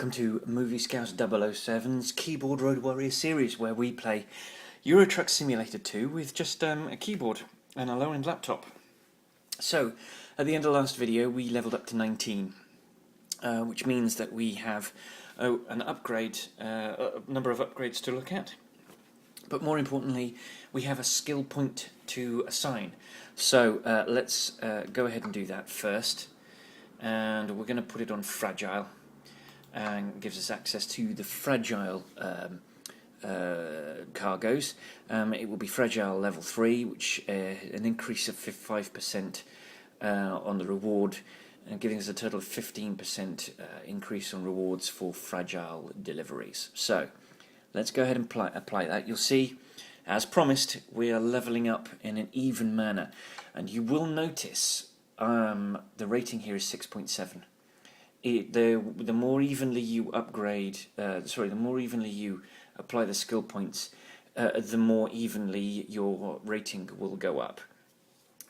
welcome to Movie Scout 007's Keyboard Road Warrior series, where we play Euro Truck Simulator 2 with just a keyboard and a low-end laptop. So, at the end of the last video, we leveled up to 19, which means that we have a number of upgrades to look at. But more importantly, we have a skill point to assign. So let's go ahead and do that first. And we're going to put it on Fragile, and gives us access to the Fragile cargoes. It will be Fragile level 3, which an increase of 5% on the reward, and giving us a total of 15% increase on rewards for Fragile deliveries. So let's go ahead and apply that. You'll see, as promised, we are leveling up in an even manner, and you will notice the rating here is 6.7. The more evenly you upgrade, the more evenly you apply the skill points, the more evenly your rating will go up.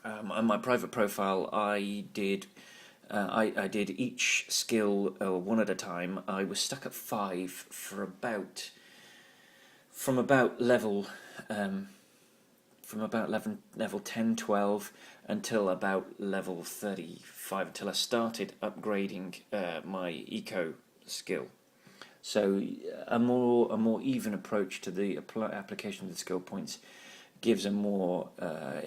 On my private profile, I did each skill one at a time. I was stuck at 5 for level 10, 12 until about level 35, until I started upgrading my eco skill. So a more even approach to the application of the skill points gives a more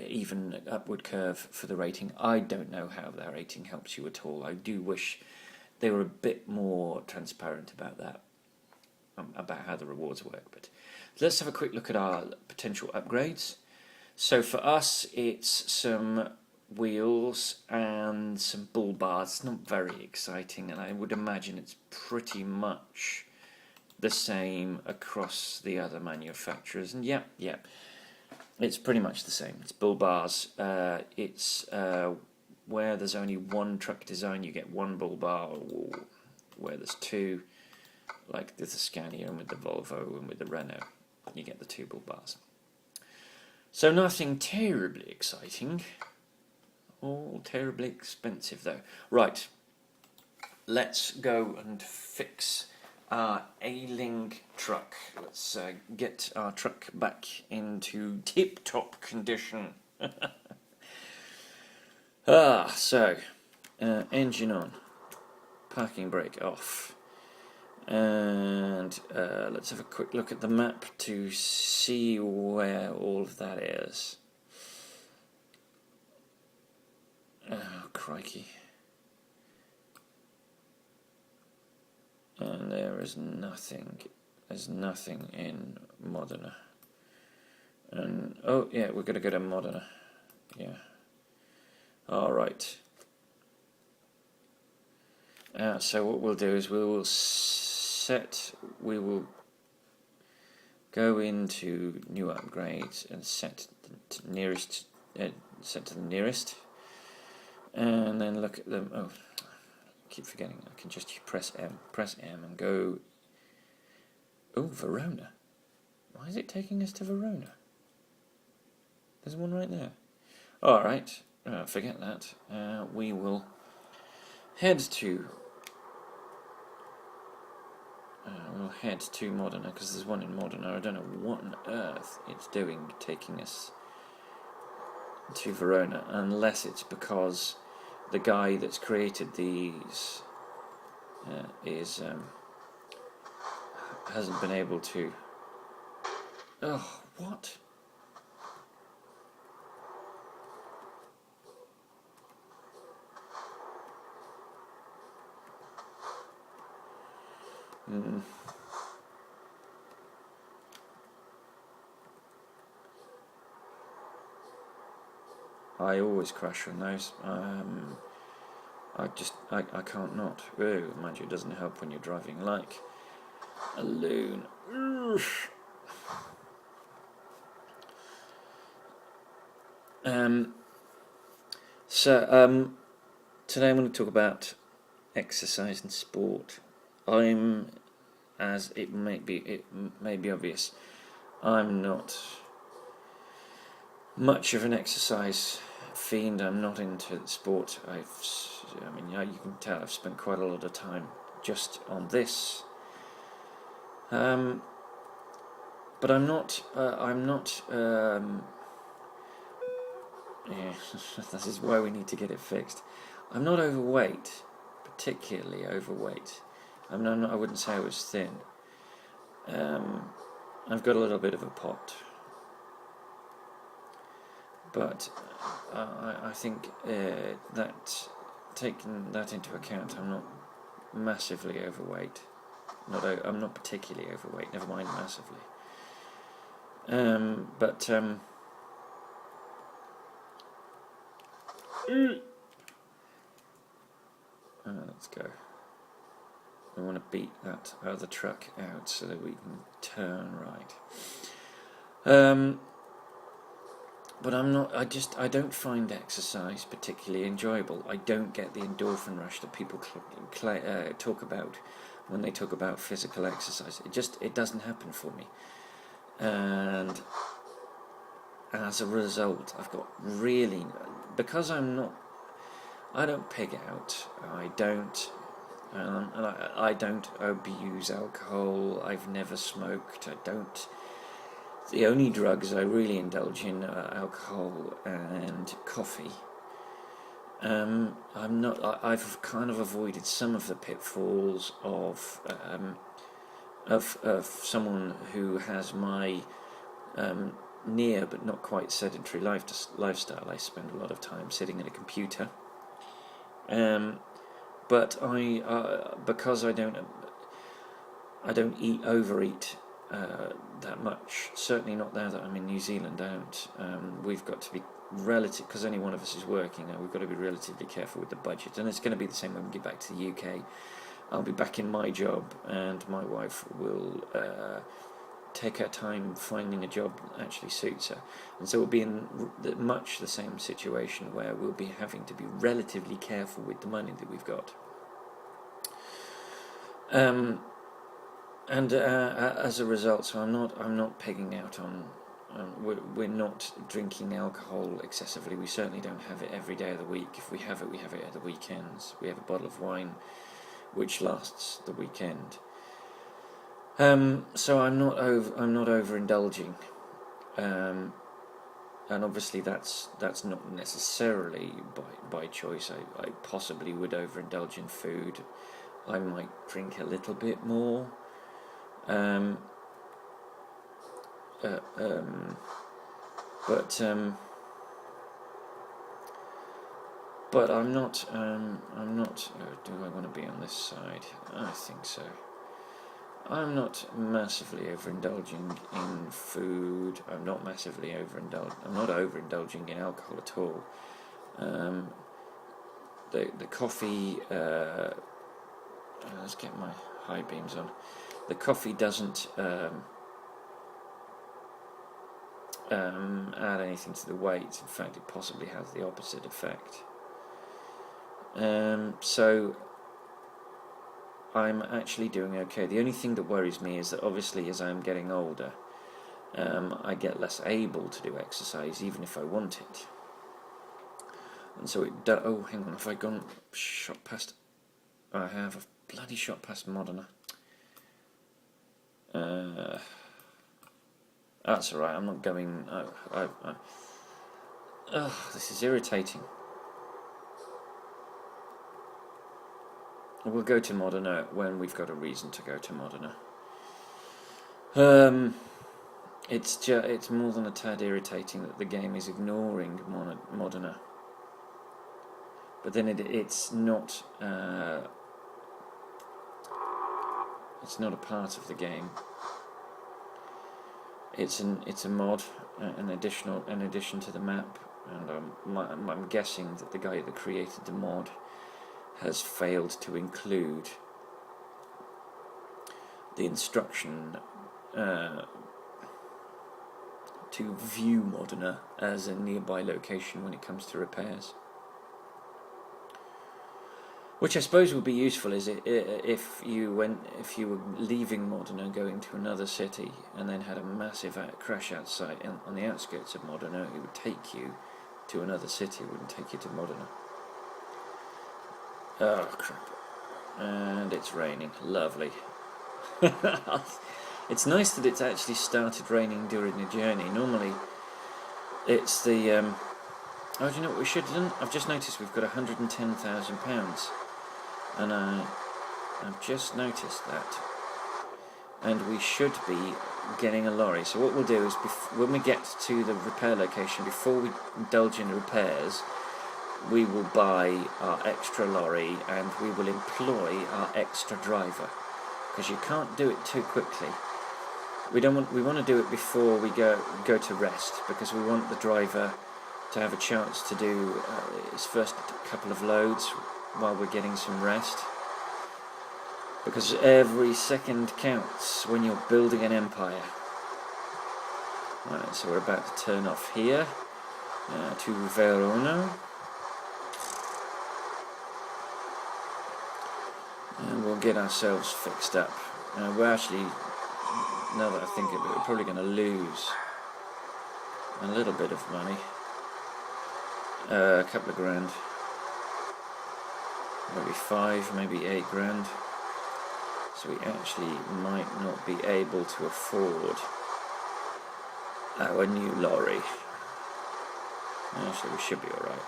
even upward curve for the rating. I don't know how that rating helps you at all. I do wish they were a bit more transparent about that, about how the rewards work. But let's have a quick look at our potential upgrades. So for us, it's some wheels and some bull bars. It's not very exciting, and I would imagine it's pretty much the same across the other manufacturers. And yeah, it's pretty much the same. It's bull bars. It's where there's only one truck design, you get one bull bar, or where there's two, like with the Scania and with the Volvo and with the Renault, you get the two bull bars. So nothing terribly exciting, all terribly expensive though. Right, let's go and fix our ailing truck. Let's get our truck back into tip-top condition. Engine on, parking brake off. And let's have a quick look at the map to see where all of that is. Oh, crikey. And there is nothing. There's nothing in Modena. And, oh, yeah, we're going to go to Modena. Yeah. Alright. So what we'll do is we will go into new upgrades and set to the nearest, and then look at them. Oh, I keep forgetting. I can just press M and go. Oh, Verona. Why is it taking us to Verona? There's one right there. All right, forget that. We will head to. We'll head to Modena, because there's one in Modena. I don't know what on earth it's doing taking us to Verona, unless it's because the guy that's created these hasn't been able to. Oh, what? I always crash on those. I can't not. Oh, mind you, it doesn't help when you're driving like a loon. Today I'm going to talk about exercise and sport. As it may be obvious, I'm not much of an exercise fiend. I'm not into sport. You can tell I've spent quite a lot of time just on this. But I'm not. Yeah, this is why we need to get it fixed. I'm not overweight, particularly overweight. I wouldn't say I was thin. I've got a little bit of a pot, but I think that, taking that into account, I'm not massively overweight. I'm not particularly overweight. Never mind massively. Let's go. We want to beat that other truck out so that we can turn right. But I'm not. I don't find exercise particularly enjoyable. I don't get the endorphin rush that people talk about when they talk about physical exercise. It doesn't happen for me, and as a result, I've got really, because I don't pig out. I don't. And I don't abuse alcohol. I've never smoked. I don't. The only drugs I really indulge in are alcohol and coffee. I've kind of avoided some of the pitfalls of someone who has my near but not quite sedentary lifestyle. I spend a lot of time sitting at a computer. But because I don't overeat that much. Certainly not now that I'm in New Zealand. We've got to be relative, because only one of us is working. We've got to be relatively careful with the budget, and it's going to be the same when we get back to the UK. I'll be back in my job, and my wife will take her time finding a job that actually suits her, and so we'll be in much the same situation where we'll be having to be relatively careful with the money that we've got. As a result, so I'm not pegging out on. We're not drinking alcohol excessively. We certainly don't have it every day of the week. If we have it at the weekends. We have a bottle of wine, which lasts the weekend. So I'm not overindulging, and obviously that's not necessarily by choice. I possibly would overindulge in food. I might drink a little bit more. But I'm not. Do I want to be on this side? I think so. I'm not massively overindulging in food. I'm not overindulging in alcohol at all. The coffee. Let's get my high beams on. The coffee doesn't add anything to the weight. In fact, it possibly has the opposite effect. So I'm actually doing okay. The only thing that worries me is that obviously as I'm getting older, I get less able to do exercise even if I want it. And so oh, hang on, have I shot past? I have a bloody shot past Modena. That's alright, I'm not going. This is irritating. We'll go to Modena when we've got a reason to go to Modena. It's more than a tad irritating that the game is ignoring Modena. But then it's not. It's not a part of the game. It's a mod, in addition to the map, and I'm guessing that the guy that created the mod has failed to include the instruction to view Modena as a nearby location when it comes to repairs. Which I suppose would be useful is if you were leaving Modena going to another city and then had a massive crash outside on the outskirts of Modena, it would take you to another city. It wouldn't take you to Modena. Oh crap! And it's raining. Lovely. It's nice that it's actually started raining during the journey. Normally, it's the... oh, do you know what we should have done? I've just noticed we've got £110,000. And I've just noticed that. And we should be getting a lorry. So what we'll do is, when we get to the repair location, before we indulge in repairs, we will buy our extra lorry and we will employ our extra driver, because you can't do it too quickly. We want to do it before we go to rest, because we want the driver to have a chance to do his first couple of loads while we're getting some rest, because every second counts when you're building an empire. Right, so we're about to turn off here to Verona. And we'll get ourselves fixed up. We're actually, now that I think of it, we're probably going to lose a little bit of money. A couple of grand. Maybe 5, maybe 8 grand. So we actually might not be able to afford our new lorry. Actually, we should be alright.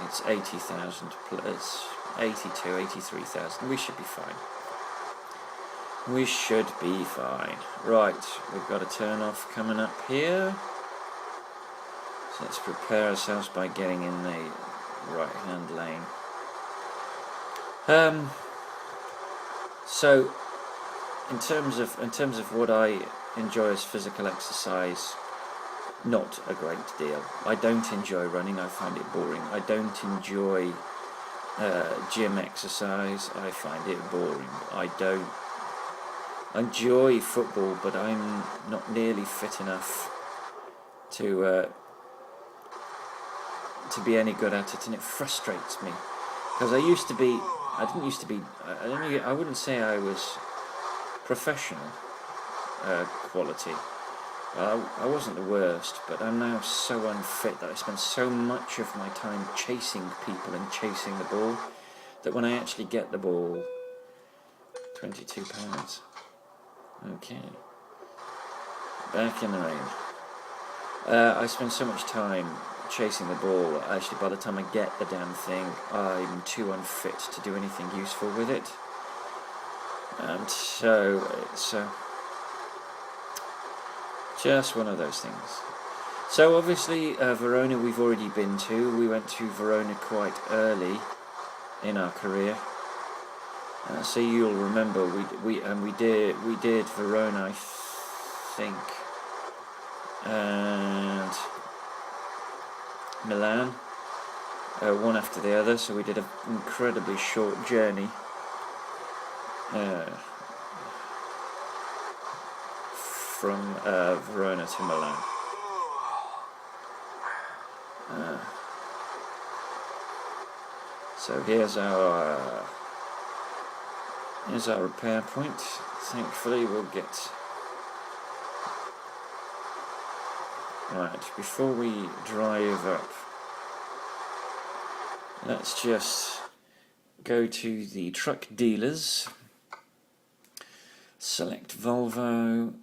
It's 80,000 plus 82, 83,000. We should be fine. We should be fine. Right, we've got a turn off coming up here. So let's prepare ourselves by getting in the right-hand lane. So, in terms of what I enjoy as physical exercise, not a great deal. I don't enjoy running. I find it boring. I don't enjoy gym exercise. I find it boring. I don't enjoy football, but I'm not nearly fit enough to be any good at it, and it frustrates me, because I wouldn't say I was professional quality. I wasn't the worst, but I'm now so unfit that I spend so much of my time chasing people and chasing the ball, that when I actually get the ball, £22. Okay. Back in the rain. I spend so much time chasing the ball, actually by the time I get the damn thing, I'm too unfit to do anything useful with it. And so it's just one of those things. So obviously Verona we've already been to. We went to Verona quite early in our career. So you'll remember we did Verona, I think, and Milan, one after the other. So we did an incredibly short journey. From Verona to Milan. So here's our repair point. Thankfully we'll get... Right, before we drive up, let's just go to the truck dealers, select Volvo.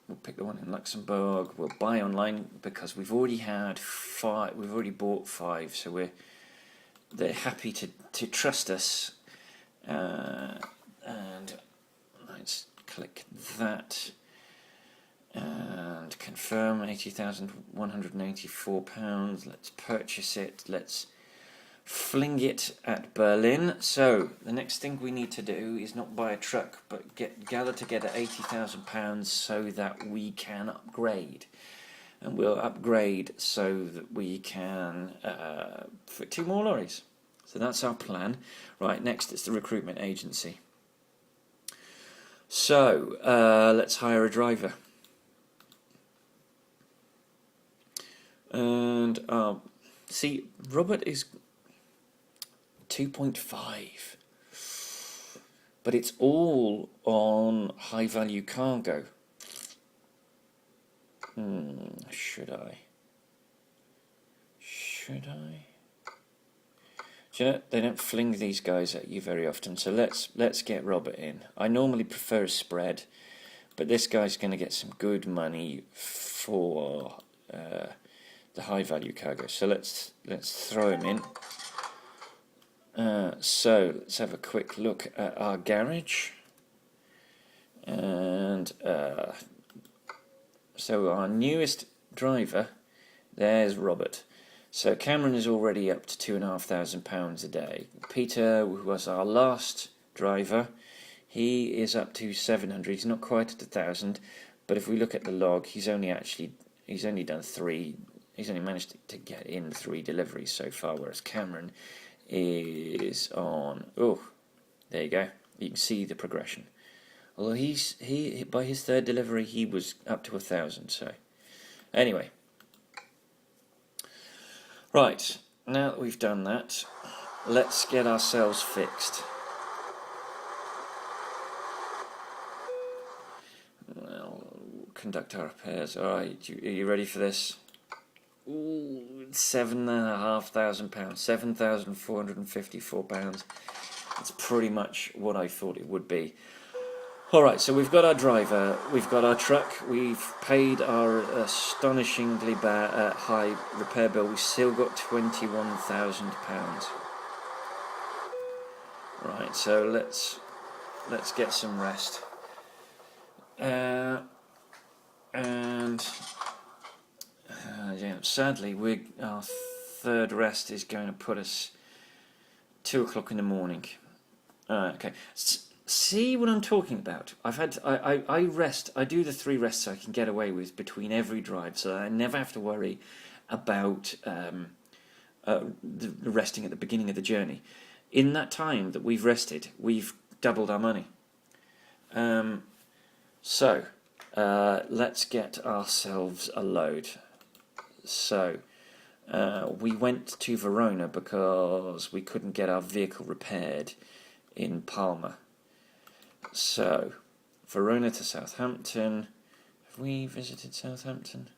We'll pick the one in Luxembourg. We'll buy online because we've already had 5. We've already bought 5, so they're happy to trust us. And let's click that and confirm. £80,184. Let's purchase it. Let's fling it at Berlin. So the next thing we need to do is not buy a truck, but gather together £80,000 so that we can upgrade, and we'll upgrade so that we can fit 2 more lorries. So that's our plan. Right, next it's the recruitment agency. So let's hire a driver, and see, Robert is 2.5, but it's all on high value cargo. Should I? Do you know, they don't fling these guys at you very often, so let's get Robert in. I normally prefer a spread, but this guy's going to get some good money for the high value cargo. So let's throw him in. So let's have a quick look at our garage, and so our newest driver, there's Robert. So Cameron is already up to £2,500 a day. Peter, who was our last driver, he is up to 700. He's not quite at 1,000, but if we look at the log, he's only done 3. He's only managed to get in 3 deliveries so far, whereas Cameron is on. Oh, there you go. You can see the progression. Although he by his 3rd delivery he was up to 1,000. So anyway. Right, now that we've done that, let's get ourselves fixed. Well, conduct our repairs. Alright, are you ready for this? Ooh, £7,500, £7,454. That's pretty much what I thought it would be. Alright, so we've got our driver, we've got our truck, we've paid our astonishingly high repair bill, we've still got £21,000. Right, so let's get some rest. Yeah, sadly, our 3rd rest is going to put us 2 o'clock in the morning. Okay. See what I'm talking about? I rest. I do the 3 rests I can get away with between every drive, so that I never have to worry about the resting at the beginning of the journey. In that time that we've rested, we've doubled our money. So let's get ourselves a load. So we went to Verona because we couldn't get our vehicle repaired in Parma. So, Verona to Southampton. Have we visited Southampton?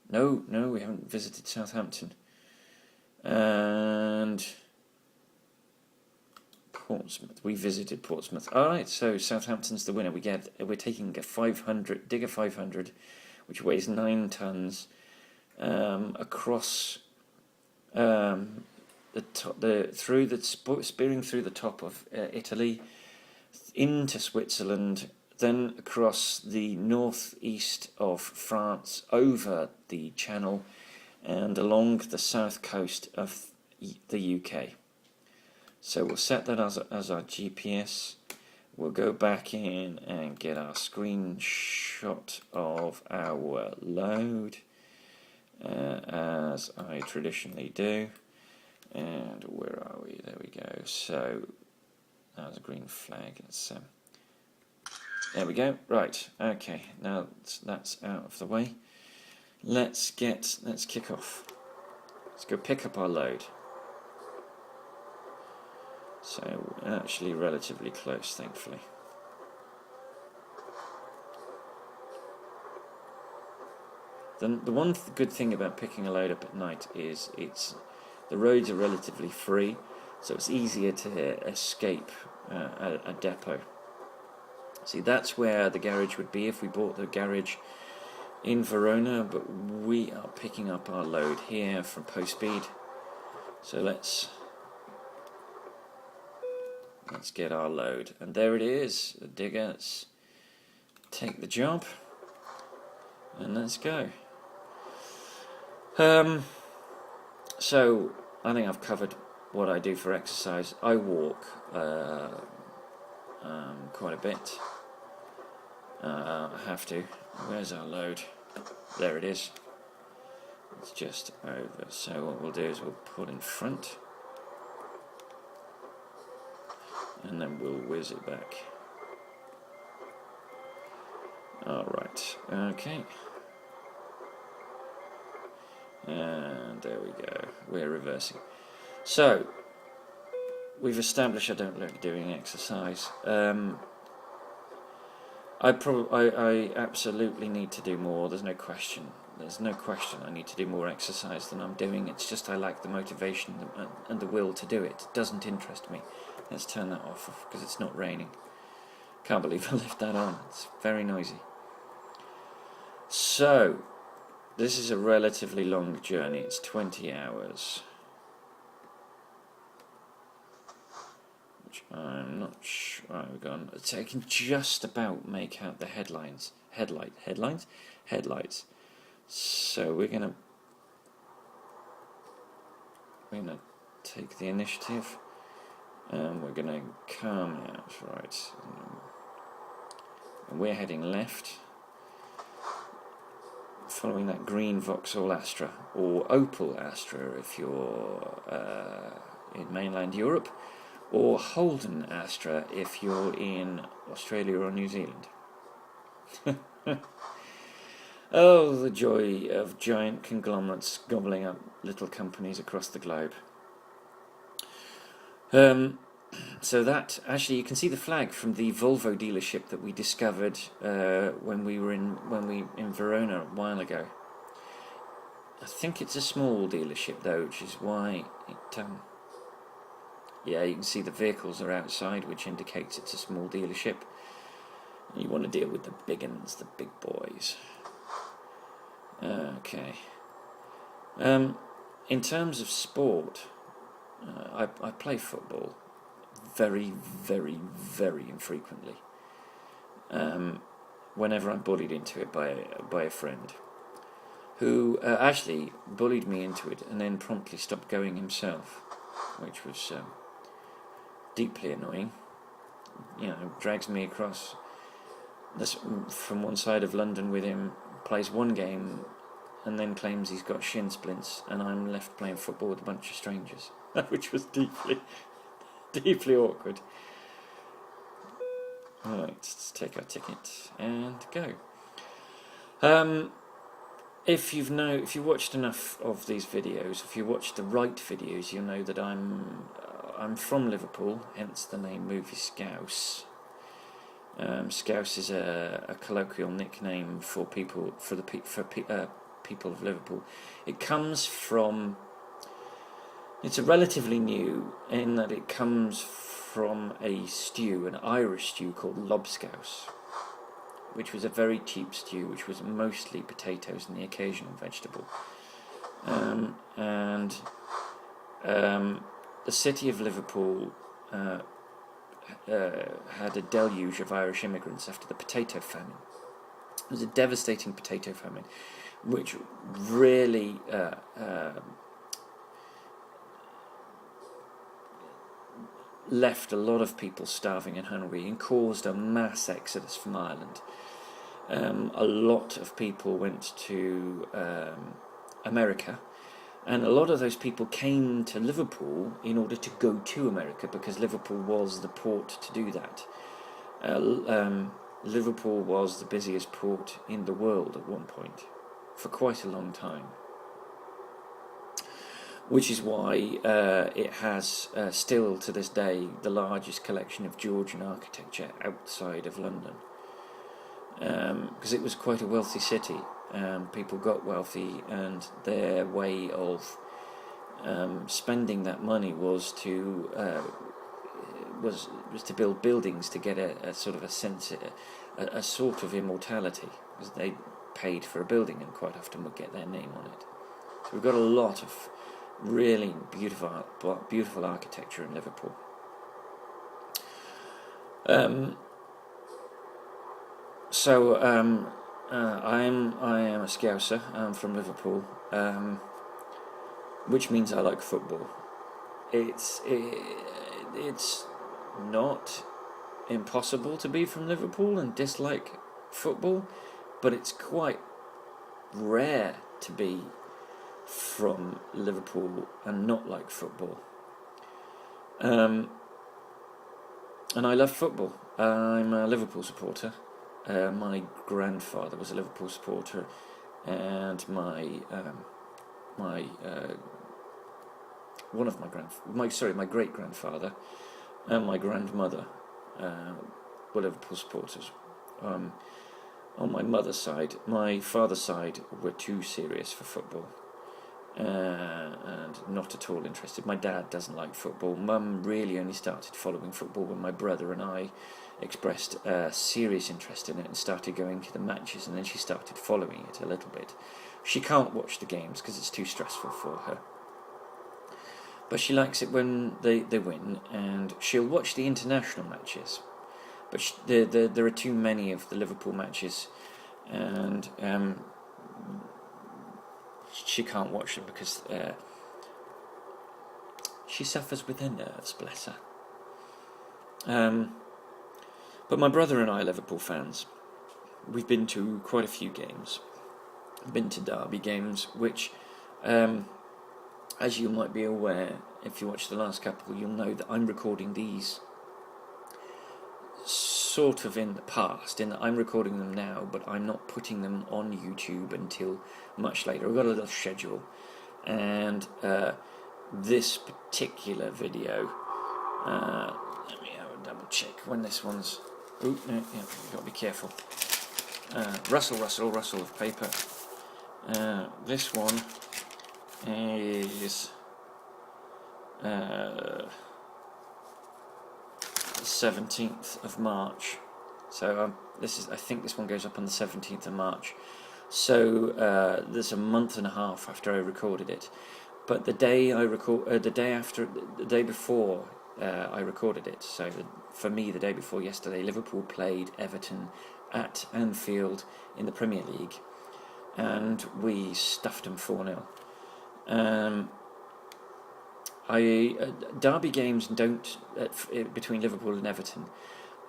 No, we haven't visited Southampton. And Portsmouth. We visited Portsmouth. Alright, so Southampton's the winner. We're taking a 500, Digger 500, which weighs 9 tons, across spearing through the top of Italy, into Switzerland, then across the northeast of France, over the Channel, and along the south coast of the UK. So we'll set that as our GPS. We'll go back in and get our screenshot of our load, as I traditionally do. And where are we? There we go. So there's a green flag. There we go. Right. Okay. Now that's out of the way. Let's kick off. Let's go pick up our load. So we're actually relatively close, thankfully. Then the one good thing about picking a load up at night is the roads are relatively free, so it's easier to escape a depot. See, that's where the garage would be if we bought the garage in Verona, but we are picking up our load here from Postspeed. So let's get our load, and there it is, the digger. Let's take the job and let's go. So I think I've covered what I do for exercise. I walk quite a bit. I have to. Where's our load? There it is. It's just over. So what we'll do is we'll pull in front, and then we'll whiz it back. Alright, okay. And there we go. We're reversing. So we've established I don't like doing exercise. I absolutely need to do more. There's no question. there's no question I need to do more exercise than I'm doing. It's just I lack the motivation and the will to do it. It doesn't interest me. Let's turn that off because it's not raining. Can't believe I left that on. It's very noisy. So, this is a relatively long journey. It's 20 hours. Which I'm not sure. Right, we've gone. So I can just about make out the headlights. So we're gonna take the initiative, and we're gonna calm out, right? And we're heading left, following that green Vauxhall Astra, or Opel Astra if you're in mainland Europe, or Holden Astra if you're in Australia or New Zealand. Oh, the joy of giant conglomerates gobbling up little companies across the globe. So that, actually, you can see the flag from the Volvo dealership that we discovered when we were in Verona a while ago. I think it's a small dealership though, which is why it. Yeah, you can see the vehicles are outside, which indicates it's a small dealership. You want to deal with the big uns, the big boys. Okay. In terms of sport, I play football very, very, very infrequently. Whenever I'm bullied into it by a friend who actually bullied me into it and then promptly stopped going himself, which was deeply annoying. Drags me across this from one side of London with him, plays one game, and then claims he's got shin splints, and I'm left playing football with a bunch of strangers, which was deeply, deeply awkward. Right, let's take our ticket and go. If you watched enough of these videos, if you watched the right videos, you'll know that I'm from Liverpool, hence the name Movie Scouse. Scouse is a colloquial nickname for people of Liverpool. It comes from. It's a relatively new in that it comes from a stew, an Irish stew called lobscouse, which was a very cheap stew, which was mostly potatoes and the occasional vegetable. The city of Liverpool had a deluge of Irish immigrants after the potato famine. It was a devastating potato famine, which really left a lot of people starving and hungry and caused a mass exodus from Ireland. A lot of people went to America, and a lot of those people came to Liverpool in order to go to America because Liverpool was the port to do that. Liverpool was the busiest port in the world at one point for quite a long time, which is why it has still to this day the largest collection of Georgian architecture outside of London, because it was quite a wealthy city. People got wealthy, and their way of spending that money was to build buildings to get a sort of a sense, a sort of immortality, because they paid for a building and quite often would get their name on it. So we've got a lot of really beautiful architecture in Liverpool. I am a Scouser. I'm from Liverpool, which means I like football. It's not impossible to be from Liverpool and dislike football, but it's quite rare to be from Liverpool and not like football. And I love football. I'm a Liverpool supporter. My grandfather was a Liverpool supporter, and my great grandfather and my grandmother were Liverpool supporters. on my mother's side. My father's side were too serious for football. And not at all interested. My dad doesn't like football. Mum really only started following football when my brother and I expressed serious interest in it and started going to the matches, and then she started following it a little bit. She can't watch the games because it's too stressful for her, but she likes it when they win, and she'll watch the international matches, but there are too many of the Liverpool matches, and she can't watch them because she suffers with her nerves, bless her. But my brother and I are Liverpool fans. We've been to quite a few games. Been to derby games, which, as you might be aware, if you watch the last couple, you'll know that I'm recording these sort of in the past, in that I'm recording them now, but I'm not putting them on YouTube until much later. I've got a little schedule, and this particular video, let me have a double check when this one's. Oh, no, yeah, you've got to be careful. Rustle of paper. This one is 17th of March. So I think this one goes up on the 17th of March. So there's a month and a half after I recorded it. But the day before I recorded it. So for me, the day before yesterday, Liverpool played Everton at Anfield in the Premier League, and we stuffed them 4-0. Derby games between Liverpool and Everton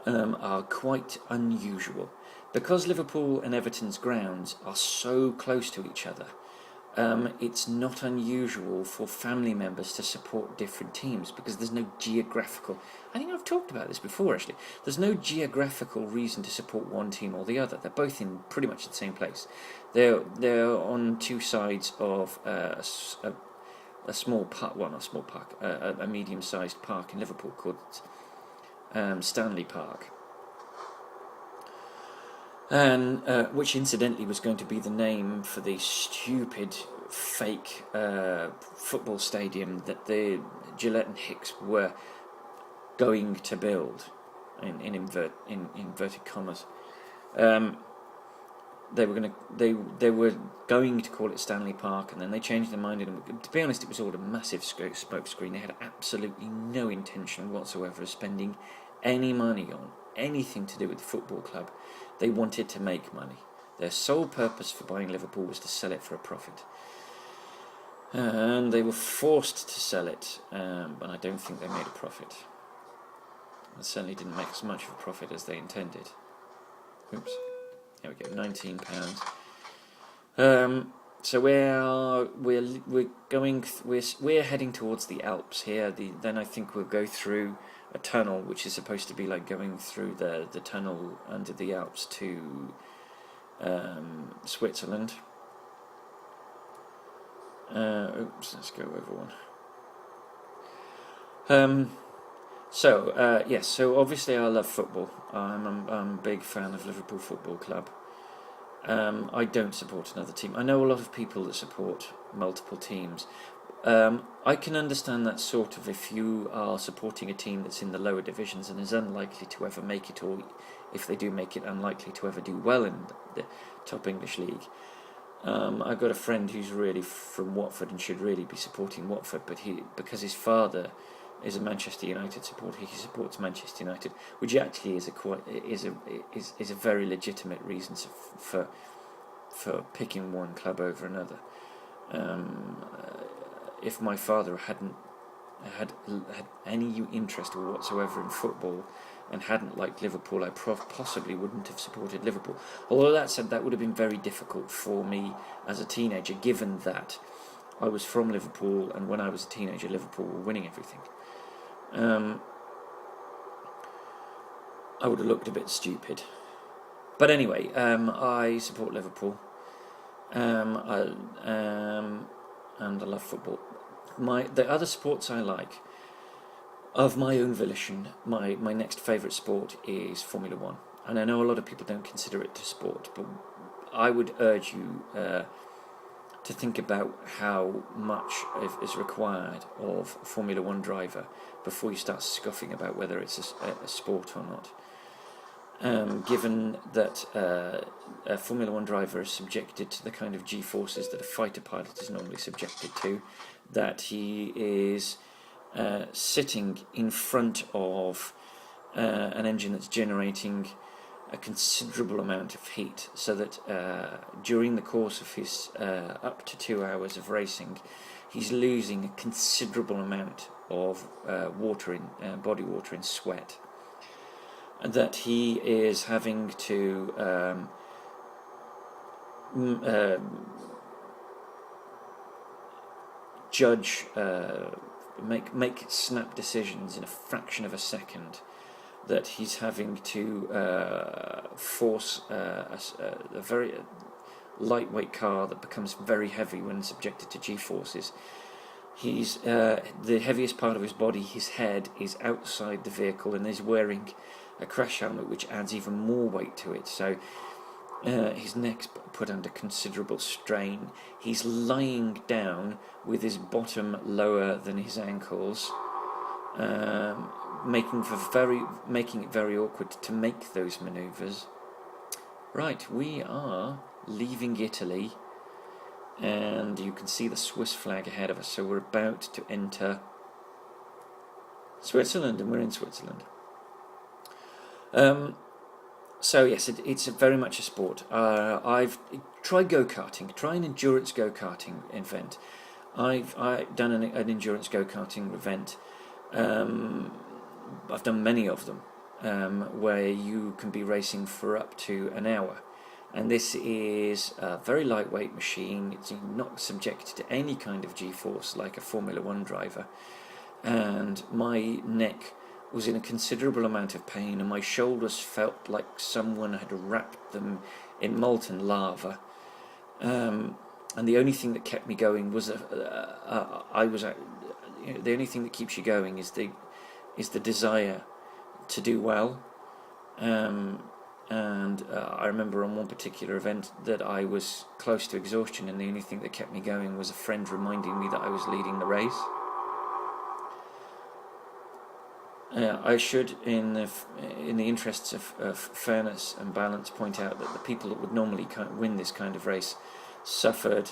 are quite unusual because Liverpool and Everton's grounds are so close to each other. It's not unusual for family members to support different teams because there's no geographical. I think I've talked about this before actually. There's no geographical reason to support one team or the other. They're both in pretty much the same place. They're on two sides of a small park. Well, not a small park. A medium-sized park in Liverpool called Stanley Park. And which incidentally was going to be the name for the stupid fake football stadium that the Gillette and Hicks were going to build in inverted commas. They were going to call it Stanley Park, and then they changed their mind. And to be honest, it was all a massive smokescreen. They had absolutely no intention whatsoever of spending any money on anything to do with the football club. They wanted to make money. Their sole purpose for buying Liverpool was to sell it for a profit. And they were forced to sell it, but I don't think they made a profit. They certainly didn't make as much of a profit as they intended. Oops. There we go, £19. So we're heading towards the Alps here. Then I think we'll go through a tunnel, which is supposed to be like going through the tunnel under the Alps to Switzerland. Oops, let's go over one. Yes, so obviously I love football. I'm a big fan of Liverpool Football Club. I don't support another team. I know a lot of people that support multiple teams. I can understand that sort of if you are supporting a team that's in the lower divisions and is unlikely to ever make it, or if they do make it, unlikely to ever do well in the top English league. I've got a friend who's really from Watford and should really be supporting Watford, but because his father is a Manchester United supporter, he supports Manchester United, which actually is a very legitimate reason for picking one club over another. If my father hadn't had any interest whatsoever in football and hadn't liked Liverpool, I possibly wouldn't have supported Liverpool. Although that said, that would have been very difficult for me as a teenager, given that I was from Liverpool, and when I was a teenager, Liverpool were winning everything. I would have looked a bit stupid. But anyway, I support Liverpool. And I love football. The other sports I like, of my own volition, my next favourite sport is Formula 1. and I know a lot of people don't consider it a sport, but I would urge you to think about how much is required of a Formula One driver before you start scoffing about whether it's a sport or not. Given that a Formula One driver is subjected to the kind of G-forces that a fighter pilot is normally subjected to, that he is sitting in front of an engine that's generating a considerable amount of heat, so that during the course of his up to 2 hours of racing, he's losing a considerable amount of water in body water in sweat, and that he is having to judge, make snap decisions in a fraction of a second, that he's having to force a very lightweight car that becomes very heavy when subjected to G-forces. He's the heaviest part of his body, his head, is outside the vehicle and is wearing a crash helmet, which adds even more weight to it. So his neck's put under considerable strain. He's lying down with his bottom lower than his ankles, making it very awkward to make those manoeuvres. Right, we are leaving Italy, and you can see the Swiss flag ahead of us, so we're about to enter Switzerland, and we're in Switzerland. So yes, it's very much a sport. I've tried go-karting, try an endurance go-karting event. I've done an endurance go-karting event. I've done many of them, where you can be racing for up to an hour. And this is a very lightweight machine. It's not subjected to any kind of G-force like a Formula One driver. And my neck was in a considerable amount of pain, and my shoulders felt like someone had wrapped them in molten lava. And the only thing that kept me going was the only thing that keeps you going is the desire to do well. And I remember on one particular event that I was close to exhaustion, and the only thing that kept me going was a friend reminding me that I was leading the race. I should, in the interests of fairness and balance, point out that the people that would normally win this kind of race suffered.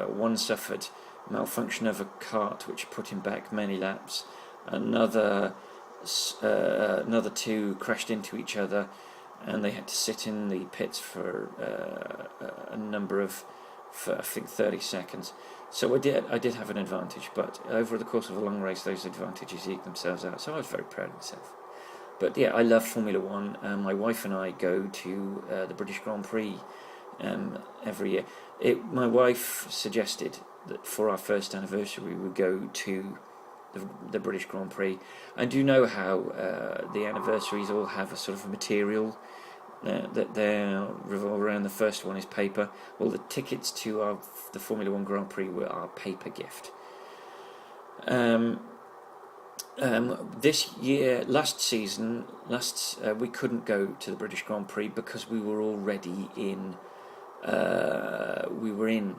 One suffered malfunction of a cart, which put him back many laps. Another two crashed into each other, and they had to sit in the pits for a number of, I think, 30 seconds. So I did have an advantage, but over the course of a long race, those advantages eke themselves out. So I was very proud of myself. But yeah, I love Formula One. My wife and I go to the British Grand Prix every year. My wife suggested that for our first anniversary, we would go to the British Grand Prix. And you know how the anniversaries all have a sort of material that they revolve around. The first one is paper. Well, the tickets to the Formula One Grand Prix were our paper gift. This year, last season, we couldn't go to the British Grand Prix because we were already in. We were in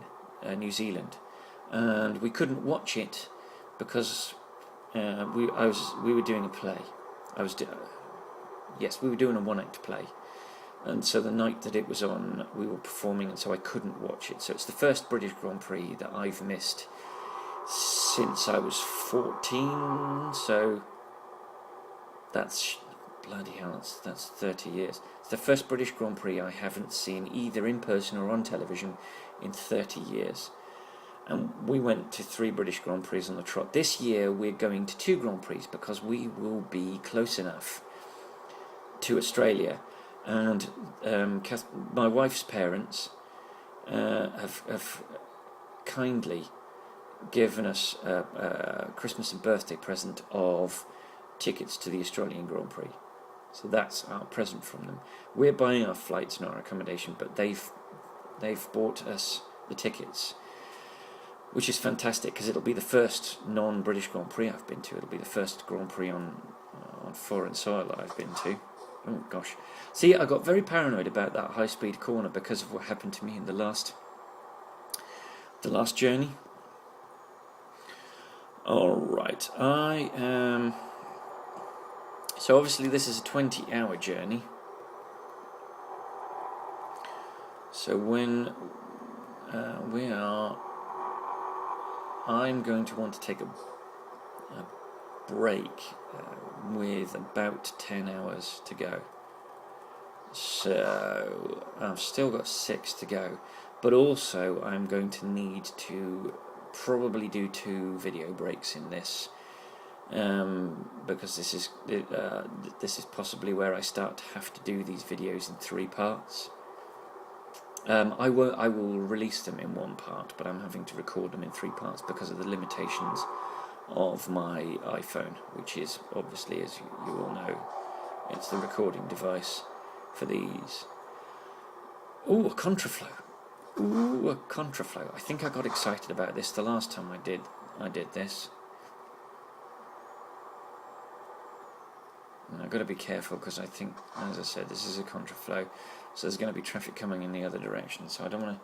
New Zealand, and we couldn't watch it because we were doing a play. We were doing a one-act play. And so the night that it was on, we were performing, and so I couldn't watch it. So it's the first British Grand Prix that I've missed since I was 14. So that's bloody hell. That's 30 years. It's the first British Grand Prix I haven't seen either in person or on television in 30 years. And we went to 3 British Grand Prix on the trot. This year we're going to 2 Grand Prix because we will be close enough to Australia. And my wife's parents have kindly given us a Christmas and birthday present of tickets to the Australian Grand Prix. So that's our present from them. We're buying our flights and our accommodation, but they've bought us the tickets, which is fantastic because it'll be the first non-British Grand Prix I've been to. It'll be the first Grand Prix on foreign soil that I've been to. Oh gosh. See, I got very paranoid about that high-speed corner because of what happened to me in the last journey. Alright, I am... So obviously this is a 20-hour journey. So when I'm going to want to take a break with about 10 hours to go. So I've still got 6 to go, but also I'm going to need to probably do 2 video breaks in this, because this is possibly where I start to have to do these videos in 3 parts. I will release them in 1 part, but I'm having to record them in 3 parts because of the limitations of my iPhone, which is obviously, as you all know, it's the recording device for these. Ooh, a contraflow. Ooh, a contraflow. I think I got excited about this the last time I did this. And I've got to be careful because I think, as I said, this is a contraflow, so there's going to be traffic coming in the other direction, so I don't want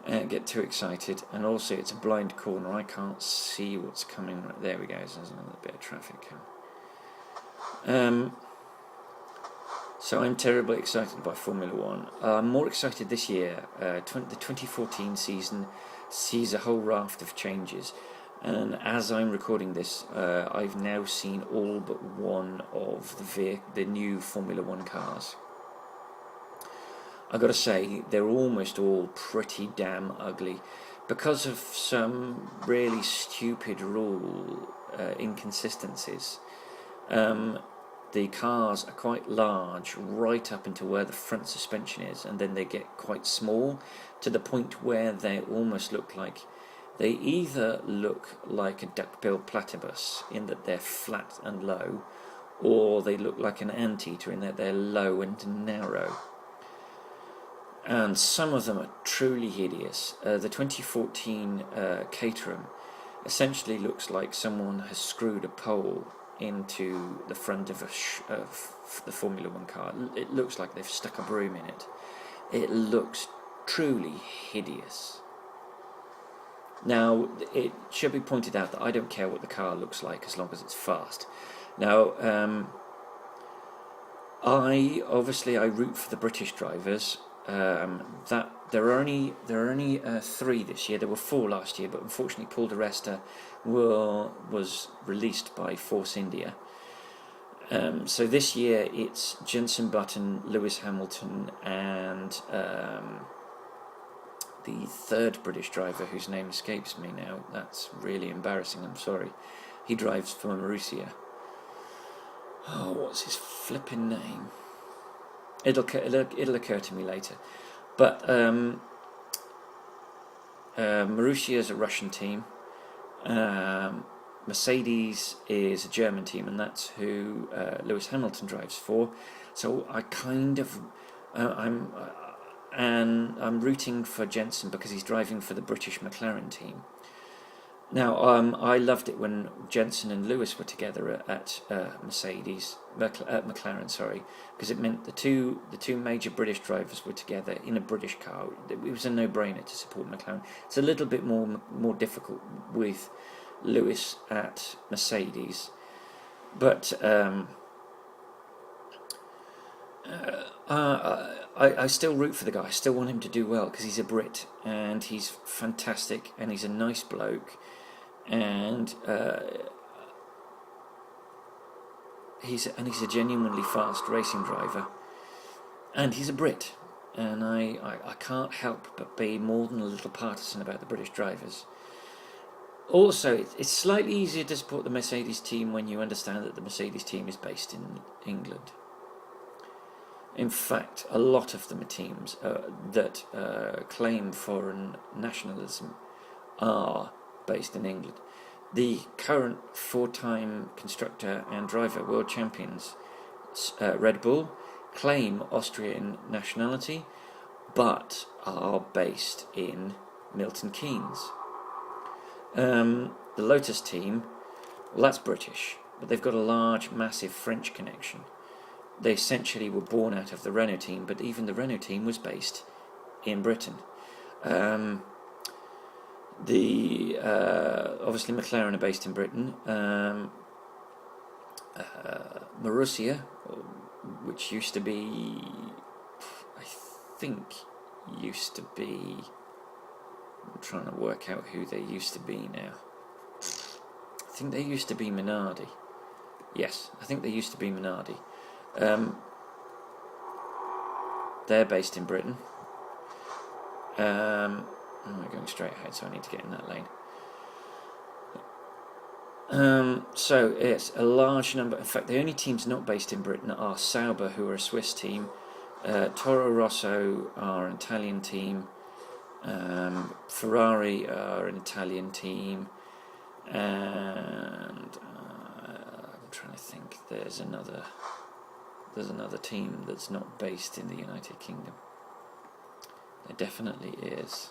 to get too excited. And also it's a blind corner, I can't see what's coming. Right, there we go, so there's another bit of traffic. So I'm terribly excited by Formula One. I'm more excited this year. The 2014 season sees a whole raft of changes, and as I'm recording this, I've now seen all but one of the new Formula One cars. I've got to say, they're almost all pretty damn ugly because of some really stupid rule inconsistencies. The cars are quite large right up into where the front suspension is, and then they get quite small to the point where they almost look like, they either look like a duck-billed platypus in that they're flat and low, or they look like an anteater in that they're low and narrow. And some of them are truly hideous. The 2014 Caterham essentially looks like someone has screwed a pole into the front of the Formula One car. It looks like they've stuck a broom in it. It looks truly hideous. Now, it should be pointed out that I don't care what the car looks like as long as it's fast. Now, I root for the British drivers. That there are only 3 this year. There were 4 last year, but unfortunately Paul di Resta was released by Force India. So this year it's Jenson Button, Lewis Hamilton, and the 3rd British driver whose name escapes me now. That's really embarrassing. I'm sorry. He drives for Marussia. Oh, what's his flipping name? It'll occur to me later. But Marussia is a Russian team. Mercedes is a German team, and that's who Lewis Hamilton drives for. So I kind of I'm rooting for Jenson because he's driving for the British McLaren team. Now, I loved it when Jenson and Lewis were together at McLaren, sorry, because it meant the two major British drivers were together in a British car. It was a no-brainer to support McLaren. It's a little bit more difficult with Lewis at Mercedes, but I still root for the guy. I still want him to do well because he's a Brit and he's fantastic and he's a nice bloke. And he's a genuinely fast racing driver, and he's a Brit, and I can't help but be more than a little partisan about the British drivers. Also, it's slightly easier to support the Mercedes team when you understand that the Mercedes team is based in England. In fact, a lot of them are teams that claim foreign nationalism are based in England. The current 4-time constructor and driver world champions, Red Bull, claim Austrian nationality, but are based in Milton Keynes. The Lotus team, well, that's British, but they've got a large, massive French connection. they essentially were born out of the Renault team, but even the Renault team was based in Britain. Obviously McLaren are based in Britain. Marussia, which used to be, I think, I'm trying to work out who they used to be now. I think they used to be Minardi. Yes, I think they used to be Minardi. They're based in Britain. I'm going straight ahead, so I need to get in that lane. So it's a large number. In fact, the only teams not based in Britain are Sauber, who are a Swiss team. Toro Rosso are an Italian team. Ferrari are an Italian team. And I'm trying to think. There's another team that's not based in the United Kingdom. There definitely is.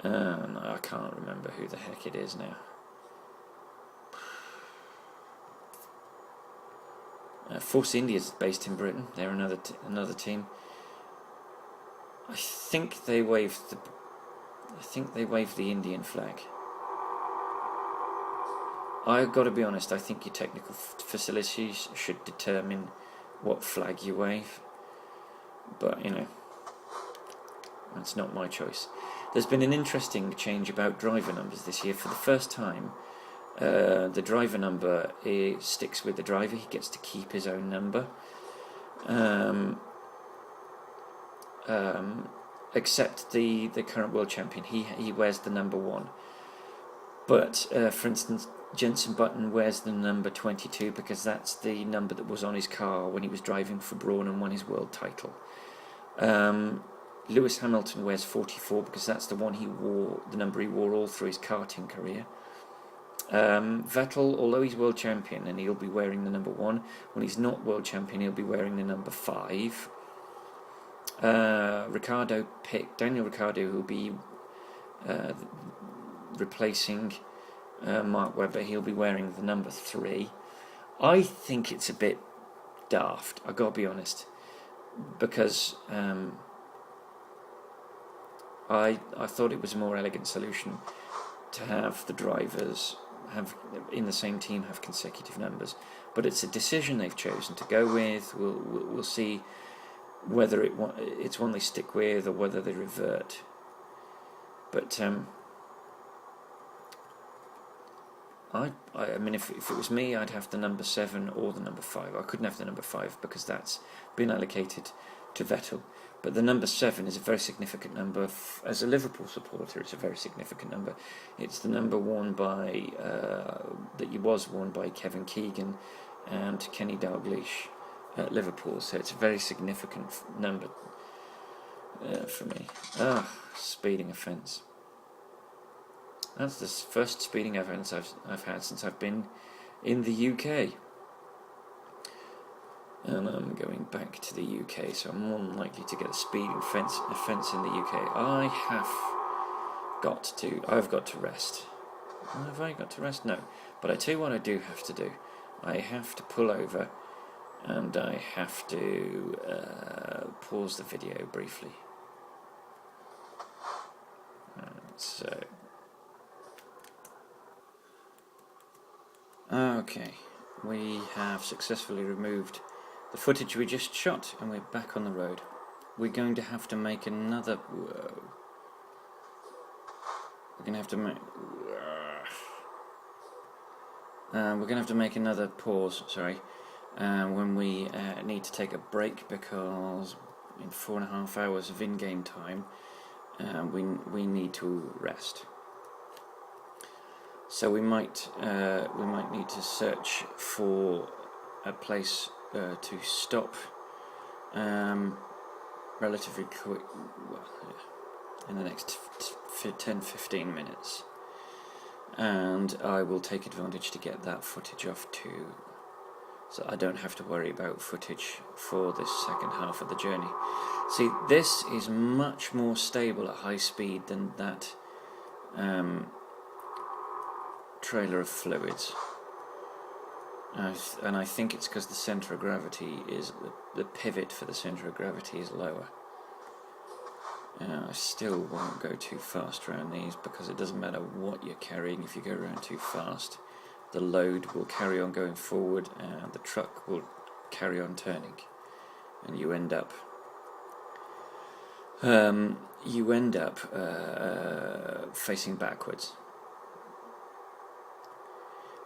I can't remember who the heck it is now. Force India is based in Britain. They're another team. I think they waved the Indian flag. I've got to be honest. I think your technical facilities should determine what flag you wave. But that's not my choice. There's been an interesting change about driver numbers this year. For the first time, the driver number sticks with the driver. He gets to keep his own number, except the current world champion. He wears the number 1. But for instance, Jenson Button wears the number 22 because that's the number that was on his car when he was driving for Braun and won his world title. Lewis Hamilton wears 44 because that's the number he wore all through his karting career. Vettel, although he's world champion and he'll be wearing the number 1, when he's not world champion he'll be wearing the number 5. Daniel Ricciardo, who'll be replacing Mark Webber, he'll be wearing the number 3. I think it's a bit daft, I've got to be honest, because I thought it was a more elegant solution to have the drivers in the same team have consecutive numbers, but it's a decision they've chosen to go with. We'll see whether it's one they stick with or whether they revert. But I mean, if it was me, I'd have the number 7 or the number 5. I couldn't have the number 5 because that's been allocated to Vettel. But the number 7 is a very significant number. As a Liverpool supporter, it's a very significant number. It's the number worn by was worn by Kevin Keegan and Kenny Dalglish at Liverpool. So it's a very significant number for me. Speeding offence. That's the first speeding offence I've had since I've been in the UK. And I'm going back to the UK, so I'm more than likely to get a speeding offence in the UK. I've got to rest. Have I got to rest? No. But I tell you what I do have to do. I have to pull over and I have to pause the video briefly. So... Okay, we have successfully removed the footage we just shot and we're back on the road. We're going to have to make another... Whoa. We're going to have to make... we're going to have to make another pause, when we need to take a break because in 4.5 hours of in-game time we need to rest. So we might need to search for a place to stop relatively quick, in the next 10-15 minutes, and I will take advantage to get that footage off too, so I don't have to worry about footage for this second half of the journey. See, this is much more stable at high speed than that trailer of fluids. And I think it's because the centre of gravity is, the pivot for the centre of gravity is lower. I still won't go too fast around these, because it doesn't matter what you're carrying. If you go around too fast, the load will carry on going forward and the truck will carry on turning, and you end up facing backwards,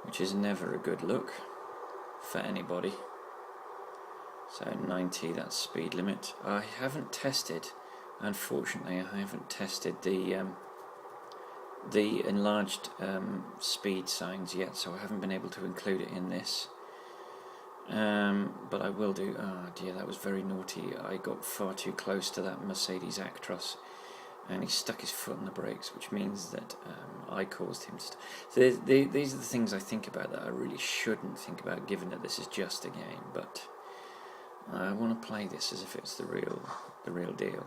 which is never a good look for anybody. So 90, that's speed limit. I haven't tested, unfortunately, I haven't tested the enlarged speed signs yet, so I haven't been able to include it in this. But I will do. Oh dear, that was very naughty. I got far too close to that Mercedes Actros, and he stuck his foot on the brakes, which means that I caused him to. So these are the things I think about that I really shouldn't think about, given that this is just a game. But I want to play this as if it's the real deal,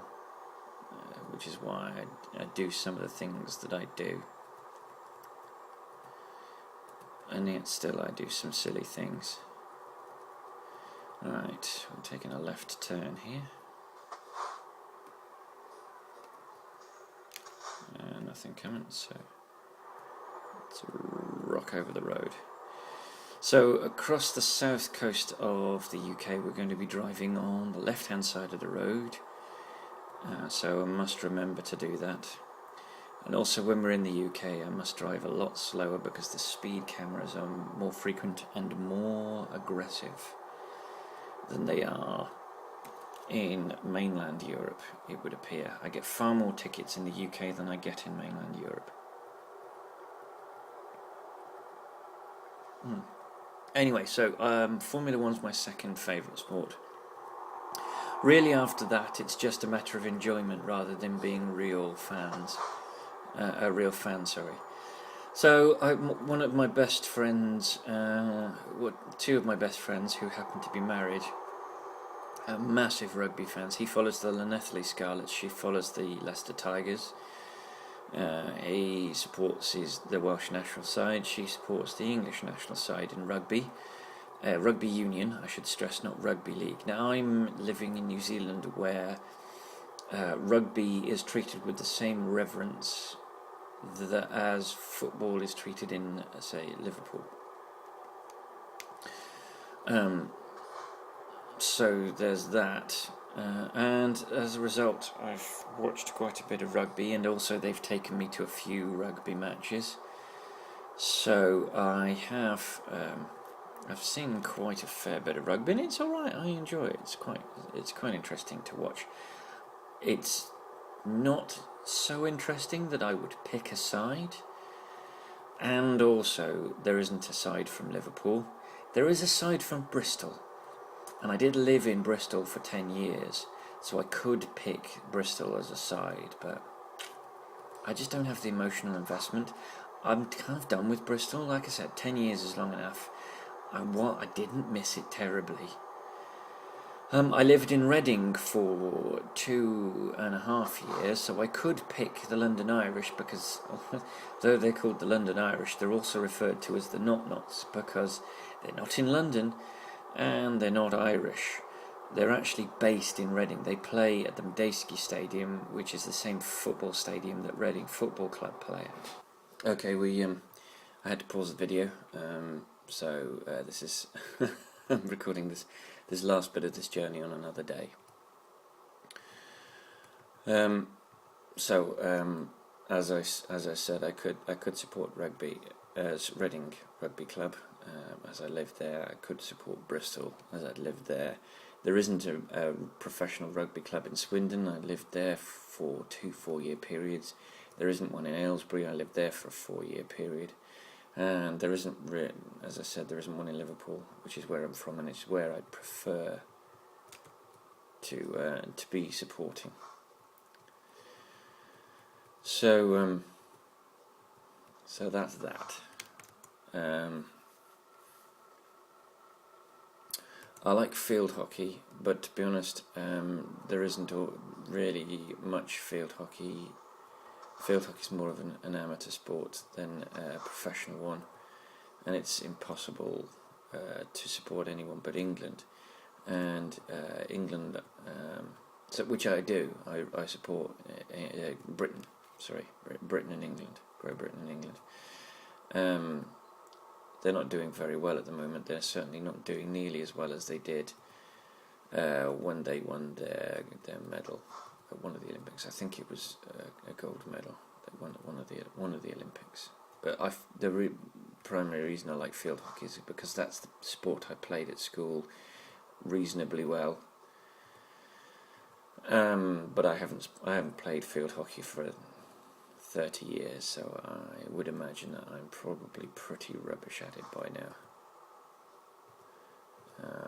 which is why I do some of the things that I do, and yet still I do some silly things. Right, I'm taking a left turn here. Nothing coming, so let's rock over the road. So across the south coast of the UK, we're going to be driving on the left-hand side of the road. So I must remember to do that. And also when we're in the UK, I must drive a lot slower, because the speed cameras are more frequent and more aggressive than they are in mainland Europe, it would appear. I get far more tickets in the UK than I get in mainland Europe. Anyway, so Formula One's my second favourite sport. Really, after that, it's just a matter of enjoyment rather than being real fans. A real fan, sorry. So one of my best friends, two of my best friends who happen to be married, are massive rugby fans. He follows the Llanelli Scarlets, she follows the Leicester Tigers. He supports the Welsh national side, she supports the English national side in rugby. Rugby union, I should stress, not rugby league. Now, I'm living in New Zealand, where rugby is treated with the same reverence as football is treated in, say, Liverpool. So there's that, and as a result I've watched quite a bit of rugby, and also they've taken me to a few rugby matches. So I have I've seen quite a fair bit of rugby, and it's alright, I enjoy it. It's quite interesting to watch. It's not so interesting that I would pick a side, and also there isn't a side from Liverpool. There is a side from Bristol, and I did live in Bristol for 10 years, so I could pick Bristol as a side, but I just don't have the emotional investment. I'm kind of done with Bristol. Like I said, 10 years is long enough. I didn't miss it terribly. I lived in Reading for 2.5 years, so I could pick the London Irish, because though they're called the London Irish, they're also referred to as the Not-Nots, because they're not in London and they're not Irish. They're actually based in Reading. They play at the Madejski Stadium, which is the same football stadium that Reading Football Club play at. Okay, I had to pause the video, so this is I'm recording this last bit of this journey on another day. As I said, I could support rugby as Reading Rugby Club, as I lived there. I could support Bristol, as I'd lived there. There isn't a professional rugby club in Swindon. I lived there for 2 4-year periods. There isn't one in Aylesbury. I lived there for a 4-year period. And there isn't, as I said, there isn't one in Liverpool, which is where I'm from, and it's where I'd prefer to be supporting. So that's that. I like field hockey, but to be honest, there isn't really much field hockey. Field hockey is more of an amateur sport than a professional one, and it's impossible to support anyone but England, and England, so which I do. I support Britain. Sorry, Britain and England, Great Britain and England. They're not doing very well at the moment. They're certainly not doing nearly as well as they did when they won their medal at one of the Olympics. I think it was a gold medal. They won at one of the Olympics. But the primary reason I like field hockey is because that's the sport I played at school reasonably well. But I haven't played field hockey for 30 years, so I would imagine that I'm probably pretty rubbish at it by now.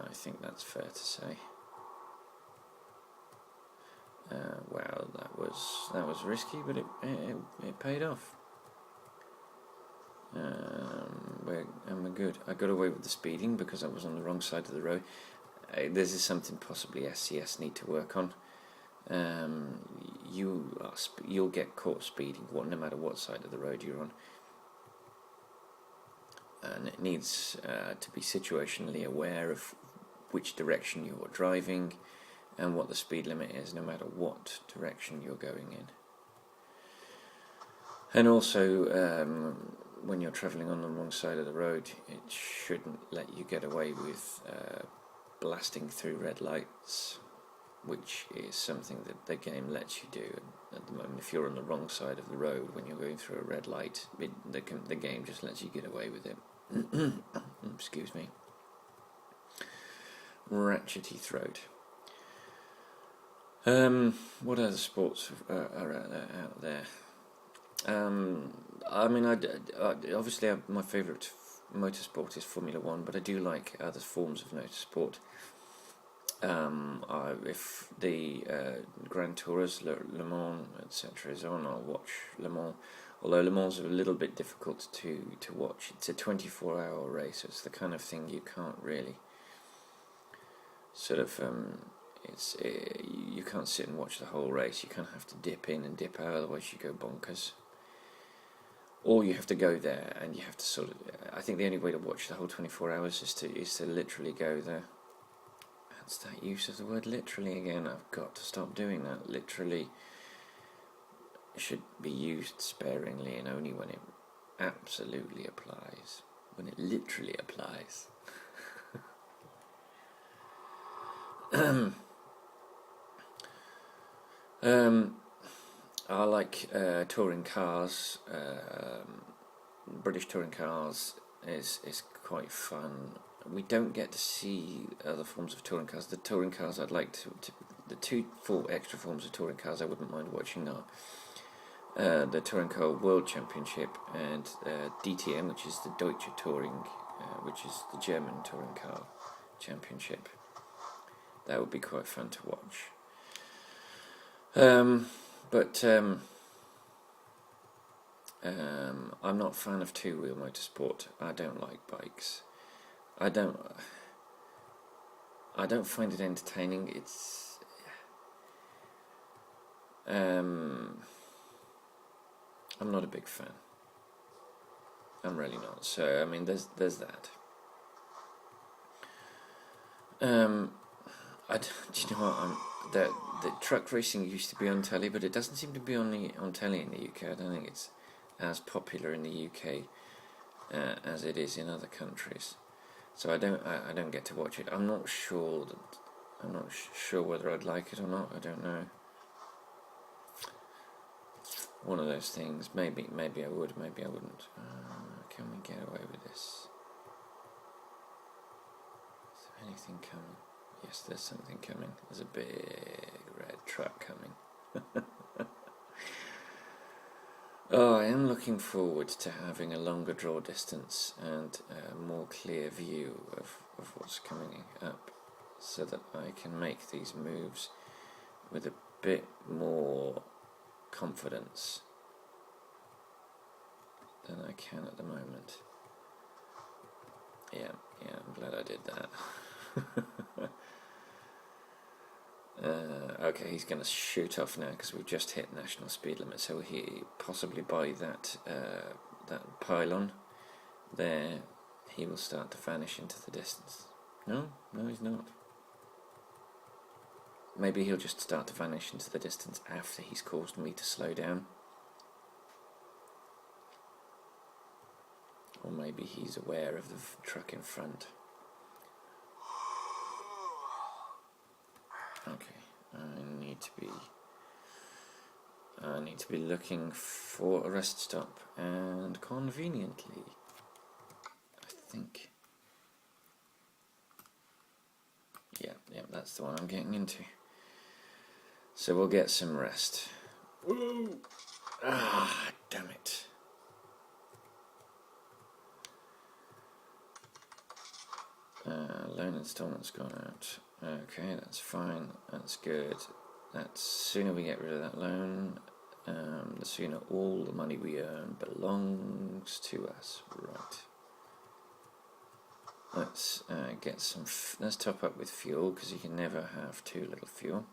I think that's fair to say. Well, that was risky, but it paid off. We're good. I got away with the speeding because I was on the wrong side of the road. This is something possibly SCS need to work on. You'll get caught speeding no matter what side of the road you're on, and it needs to be situationally aware of which direction you're driving and what the speed limit is, no matter what direction you're going in. And also, when you're travelling on the wrong side of the road, it shouldn't let you get away with blasting through red lights, which is something that the game lets you do at the moment. If you're on the wrong side of the road when you're going through a red light, the game just lets you get away with it. Excuse me. Ratchety throat. What other sports are out there? I mean, obviously my favourite motorsport is Formula 1, but I do like other forms of motorsport. If the Grand Tours, Le Mans, etc. is on, I'll watch Le Mans. Although Le Mans is a little bit difficult to watch. It's a 24-hour race, so it's the kind of thing you can't really sort of... you can't sit and watch the whole race. You kind of have to dip in and dip out, otherwise you go bonkers. Or you have to go there, and you have to sort of... I think the only way to watch the whole 24 hours is to literally go there. That's that use of the word literally again. I've got to stop doing that. Literally should be used sparingly and only when it absolutely applies. When it literally applies. I like touring cars. British touring cars is quite fun. We don't get to see other forms of touring cars. The touring cars I'd like to the two extra forms of touring cars I wouldn't mind watching are the Touring Car World Championship and DTM, which is the Deutsche Touring, which is the German Touring Car Championship. That would be quite fun to watch. But I'm not a fan of two-wheel motorsport. I don't like bikes. I don't find it entertaining. It's I'm not a big fan. I'm really not. So I mean, there's that. Do you know what? The truck racing used to be on telly, but it doesn't seem to be on telly in the UK. I don't think it's as popular in the UK as it is in other countries. So I don't get to watch it. I'm not sure whether I'd like it or not. I don't know. One of those things. Maybe I would. Maybe I wouldn't. Can we get away with this? Is there anything coming? Yes, there's something coming. There's a big red truck coming. Oh, I am looking forward to having a longer draw distance and a more clear view of what's coming up, so that I can make these moves with a bit more confidence than I can at the moment. Yeah, I'm glad I did that. Okay, he's going to shoot off now because we've just hit national speed limit. So he possibly by that pylon there, he will start to vanish into the distance. No, he's not. Maybe he'll just start to vanish into the distance after he's caused me to slow down. Or maybe he's aware of the truck in front. Okay, I need to be looking for a rest stop, and conveniently, I think, yeah, that's the one I'm getting into. So we'll get some rest. Woo! Ah, damn it. Loan installment's gone out. Okay, that's fine. That's good. That's sooner we get rid of that loan, the sooner all the money we earn belongs to us. Right. Let's get some. Let's top up with fuel, because you can never have too little fuel.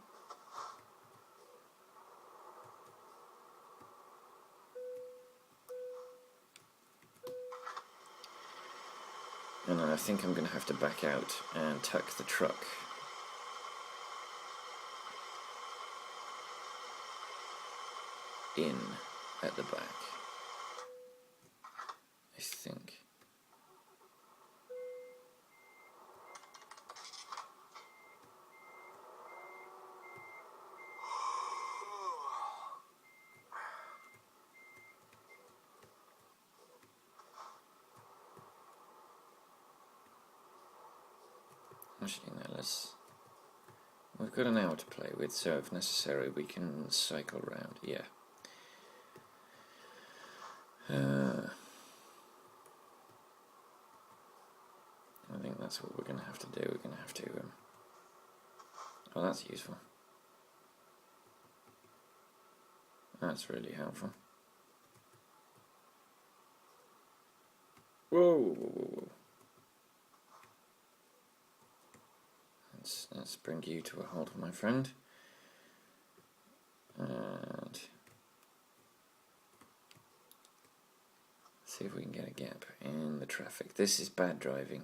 And then I think I'm going to have to back out and tuck the truck. In at the back, I think. Actually, no, we've got an hour to play with, so if necessary we can cycle round, yeah. I think that's what we're going to have to do. We're going to have to... oh, that's useful. That's really helpful. Whoa. Let's bring you to a halt, my friend. And see if we can get a gap in the traffic. This is bad driving.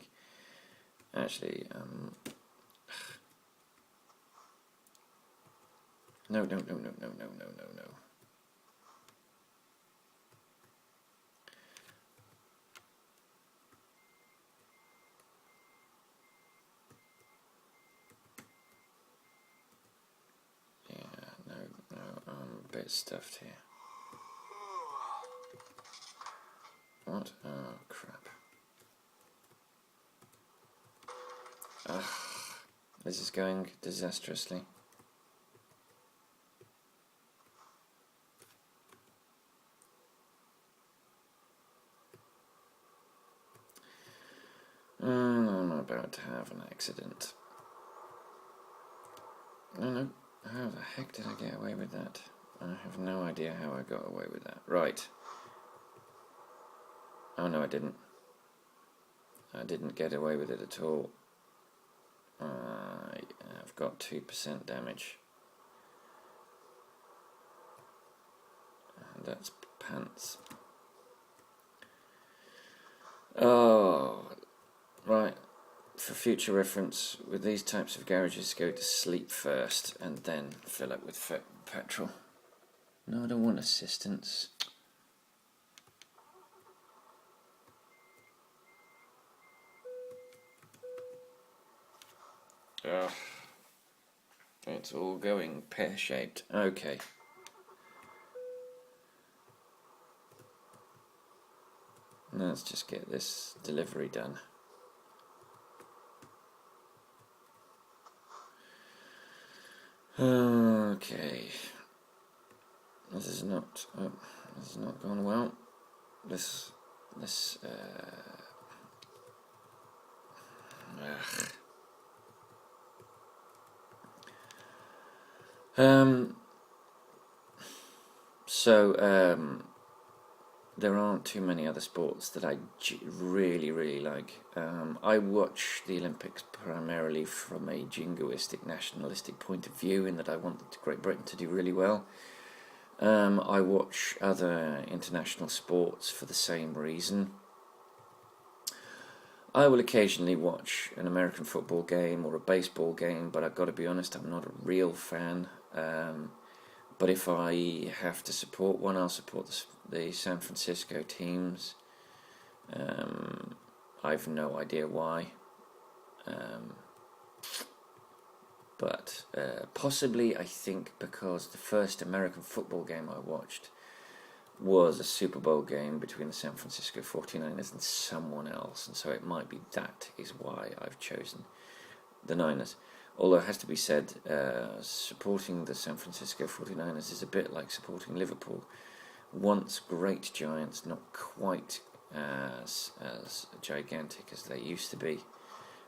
Actually, no. I'm a bit stuffed here. What? Oh, crap. This is going disastrously. I'm about to have an accident. No. How the heck did I get away with that? I have no idea how I got away with that. Right. Oh no, I didn't. I didn't get away with it at all. I've got 2% damage. And that's pants. Oh, right. For future reference, with these types of garages, go to sleep first and then fill up with petrol. No, I don't want assistance. Ugh. It's all going pear-shaped. Okay. Let's just get this delivery done. Okay. This is not going well. There aren't too many other sports that I really like. I watch the Olympics primarily from a jingoistic, nationalistic point of view, in that I want Great Britain to do really well. I watch other international sports for the same reason. I will occasionally watch an American football game or a baseball game, but I've got to be honest, I'm not a real fan. But if I have to support one, I'll support the San Francisco teams. I've no idea why. But possibly, I think, because the first American football game I watched was a Super Bowl game between the San Francisco 49ers and someone else, and so it might be that is why I've chosen the Niners. Although it has to be said, supporting the San Francisco 49ers is a bit like supporting Liverpool. Once great giants, not quite as gigantic as they used to be,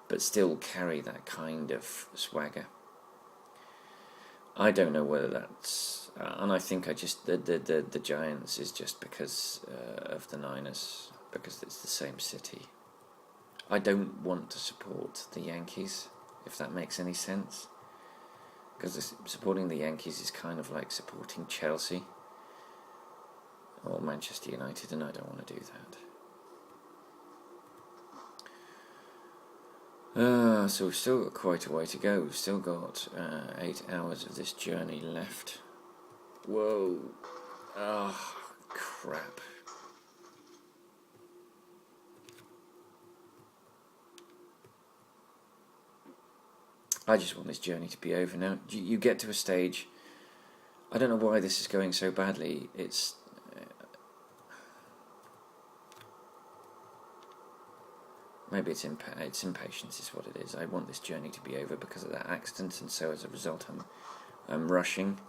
but still carry that kind of swagger. I don't know whether that's, and I think I just the Giants is just because of the Niners, because it's the same city. I don't want to support the Yankees, if that makes any sense, because supporting the Yankees is kind of like supporting Chelsea or Manchester United, and I don't want to do that. So we've still got quite a way to go. We've still got 8 hours of this journey left. Whoa. Oh, crap. I just want this journey to be over now. You get to a stage, I don't know why this is going so badly. It's maybe it's impatience is what it is. I want this journey to be over because of that accident, and so as a result I'm rushing.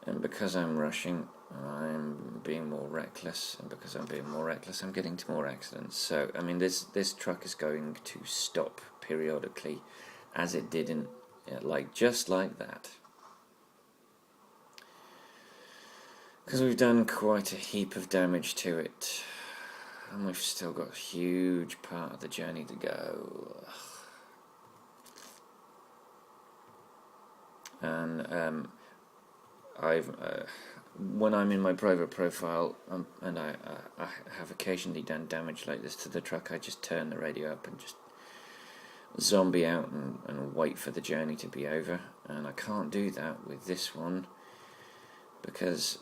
And because I'm rushing, I'm being more reckless, and because I'm being more reckless, I'm getting to more accidents. So, I mean, this truck is going to stop periodically, as it did in, just like that. Because we've done quite a heap of damage to it, and we've still got a huge part of the journey to go. And when I'm in my private profile, and I have occasionally done damage like this to the truck, I just turn the radio up and just zombie out and wait for the journey to be over. And I can't do that with this one because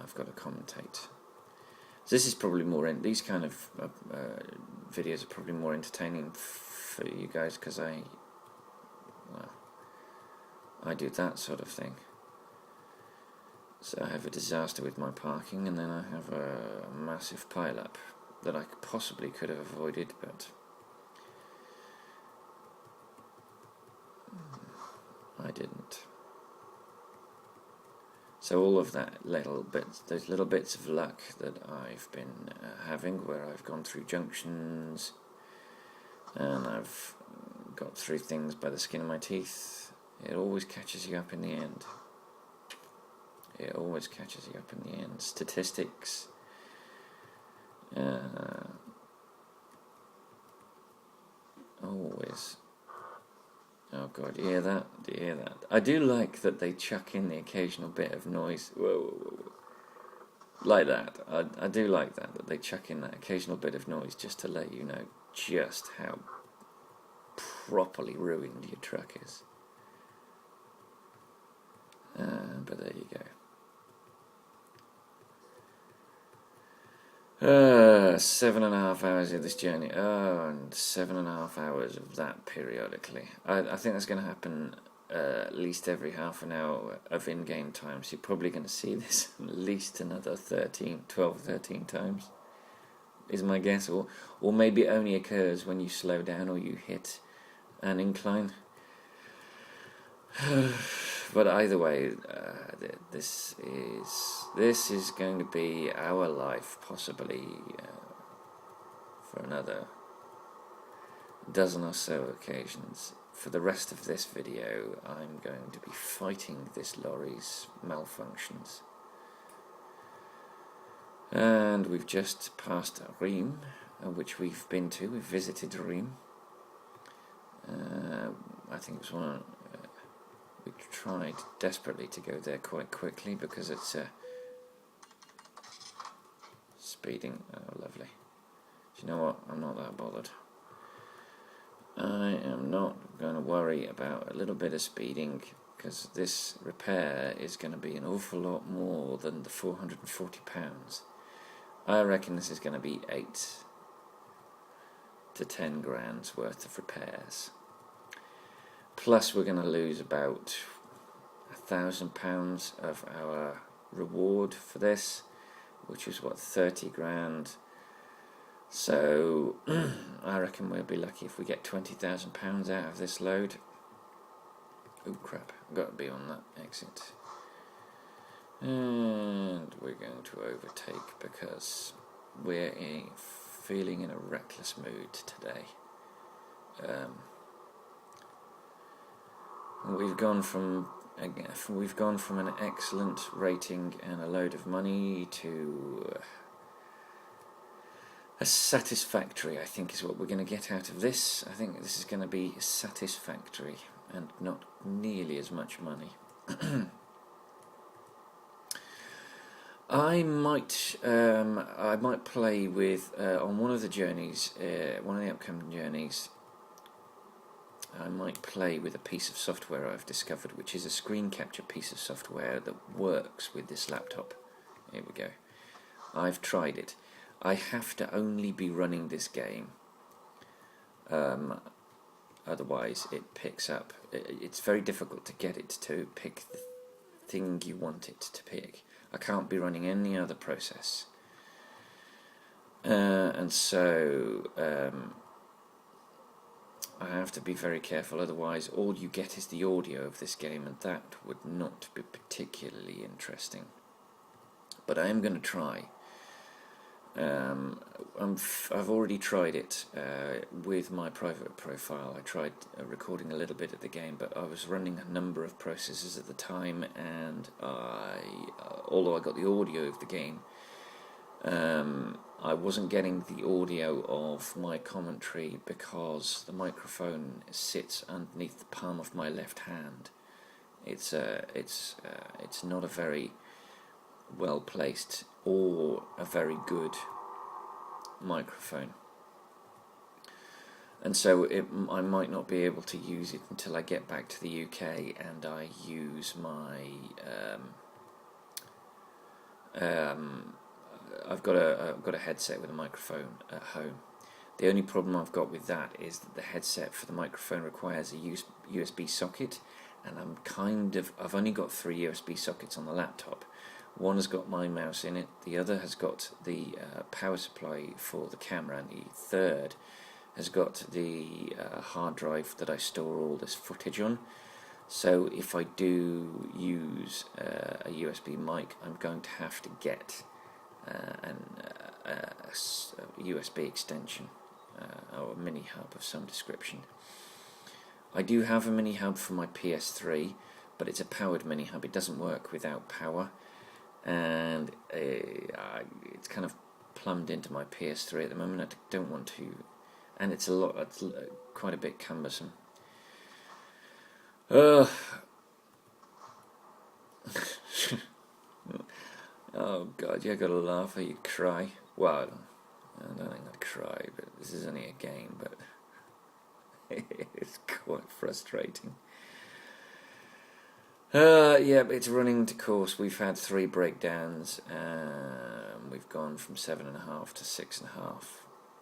I've got to commentate. So this is probably more these kind of videos are probably more entertaining for you guys because I do that sort of thing. So I have a disaster with my parking, and then I have a massive pile-up that I possibly could have avoided, but I didn't. So all of that those little bits of luck that I've been having, where I've gone through junctions and I've got through things by the skin of my teeth, it always catches you up in the end. It always catches you up in the end. Statistics. Always. Oh God, you hear that? Do you hear that? I do like that they chuck in the occasional bit of noise. Whoa, whoa, whoa, whoa. Like that. I do like that they chuck in that occasional bit of noise just to let you know just how properly ruined your truck is. But there you go. 7.5 hours of this journey. Oh, and 7.5 hours of that periodically. I think that's going to happen at least every half an hour of in-game time. So you're probably going to see this at least another 12, 13 times, is my guess. Or maybe it only occurs when you slow down or you hit an incline. But either way, this is going to be our life, possibly for another dozen or so occasions. For the rest of this video, I'm going to be fighting this lorry's malfunctions. And we've just passed Rheims, which we've been to. We've visited Rheims. I think it was one. We tried desperately to go there quite quickly because it's speeding. Oh, lovely. Do you know what? I'm not that bothered. I am not going to worry about a little bit of speeding, because this repair is going to be an awful lot more than the £440. I reckon this is going to be 8 to 10 grand's worth of repairs. Plus we're going to lose about £1,000 of our reward for this, which is what, 30 grand. So I reckon we'll be lucky if we get £20,000 out of this load. Oh crap, I've got to be on that exit. And we're going to overtake because we're feeling in a reckless mood today. We've gone from an excellent rating and a load of money to a satisfactory, I think, is what we're going to get out of this. I think this is going to be satisfactory and not nearly as much money. I might play with on one of the journeys, one of the upcoming journeys. I might play with a piece of software I've discovered, which is a screen capture piece of software that works with this laptop. Here we go. I've tried it. I have to only be running this game. Otherwise, it picks up. It's very difficult to get it to pick the thing you want it to pick. I can't be running any other process. And so I have to be very careful, otherwise all you get is the audio of this game, and that would not be particularly interesting. But I am going to try. I've already tried it with my private profile. I tried recording a little bit of the game, but I was running a number of processes at the time, and although I got the audio of the game, I wasn't getting the audio of my commentary because the microphone sits underneath the palm of my left hand. It's not a very well placed or a very good microphone, and so I might not be able to use it until I get back to the UK and I use my I've got a headset with a microphone at home. The only problem I've got with that is that the headset for the microphone requires a USB socket, and I've only got 3 USB sockets on the laptop. One has got my mouse in it, the other has got the power supply for the camera, and the third has got the hard drive that I store all this footage on. So if I do use a USB mic, I'm going to have to get a USB extension or a mini hub of some description. I do have a mini hub for my PS3, but it's a powered mini hub. It doesn't work without power, and it's kind of plumbed into my PS3 at the moment. I don't want to, and it's quite a bit cumbersome. Oh God, you gotta laugh or you cry. Well, I don't think I'd cry, but this is only a game, but it's quite frustrating. Yeah, but it's running to course. We've had 3 breakdowns, we've gone from 7.5 to 6.5.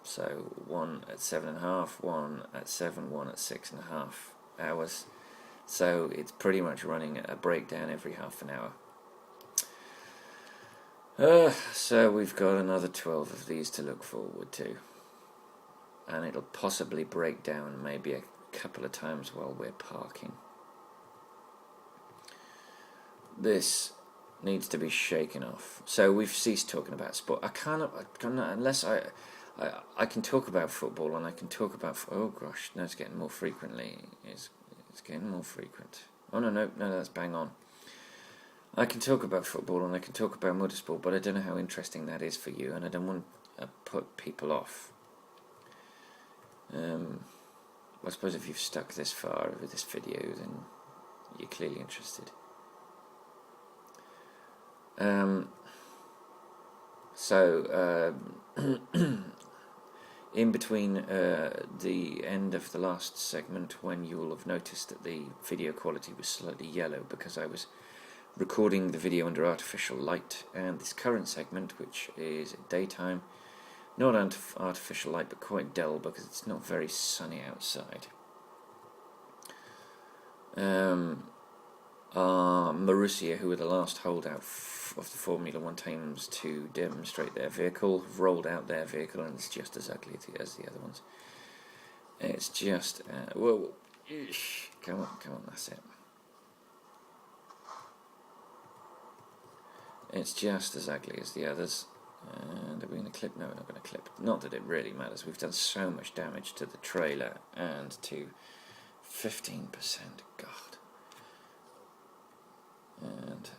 So 1 at 7.5, 1 at 7, 1 at 6.5 hours. So it's pretty much running a breakdown every half an hour. So we've got another 12 of these to look forward to, and it'll possibly break down maybe a couple of times while we're parking. This needs to be shaken off. So we've ceased talking about sport. I cannot unless I can talk about football, and I can talk about. Oh gosh, no, it's getting more frequently. It's getting more frequent. Oh no, that's bang on. I can talk about football and I can talk about motorsport, but I don't know how interesting that is for you, and I don't want to put people off. I suppose if you've stuck this far with this video, then you're clearly interested. So in between the end of the last segment, when you'll have noticed that the video quality was slightly yellow because I was recording the video under artificial light, and this current segment, which is daytime, not artificial light but quite dull because it's not very sunny outside. Marussia, who were the last holdout of the Formula One teams to demonstrate their vehicle, have rolled out their vehicle, and it's just as ugly as the other ones. It's just whoa, come on, that's it. It's just as ugly as the others. And are we going to clip? No, we're not going to clip. Not that it really matters. We've done so much damage to the trailer and to 15%. God. And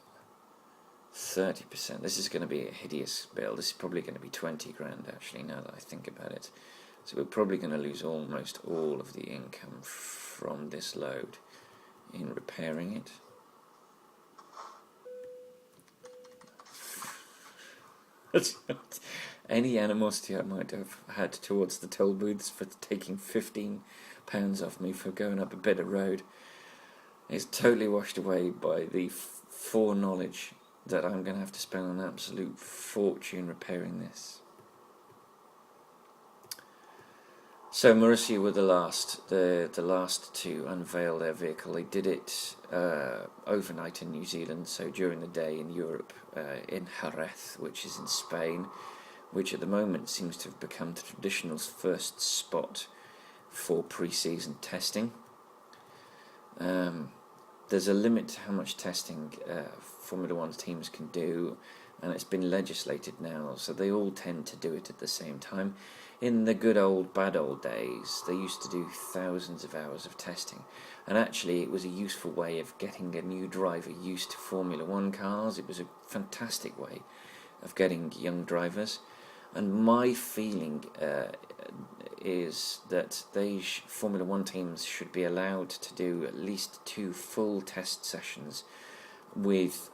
30%. This is going to be a hideous build. This is probably going to be 20 grand actually, now that I think about it. So we're probably going to lose almost all of the income from this load in repairing it. Any animosity I might have had towards the toll booths for taking £15 off me for going up a bit of road is totally washed away by the foreknowledge that I'm going to have to spend an absolute fortune repairing this. So Marussia were the last to unveil their vehicle. They did it overnight in New Zealand, so during the day in Europe, in Jerez, which is in Spain, which at the moment seems to have become the traditional first spot for pre-season testing. There's a limit to how much testing Formula One teams can do, and it's been legislated now, so they all tend to do it at the same time. In the good old, bad old days, they used to do thousands of hours of testing, and actually it was a useful way of getting a new driver used to Formula One cars. It was a fantastic way of getting young drivers, and my feeling is that Formula One teams should be allowed to do at least 2 full test sessions with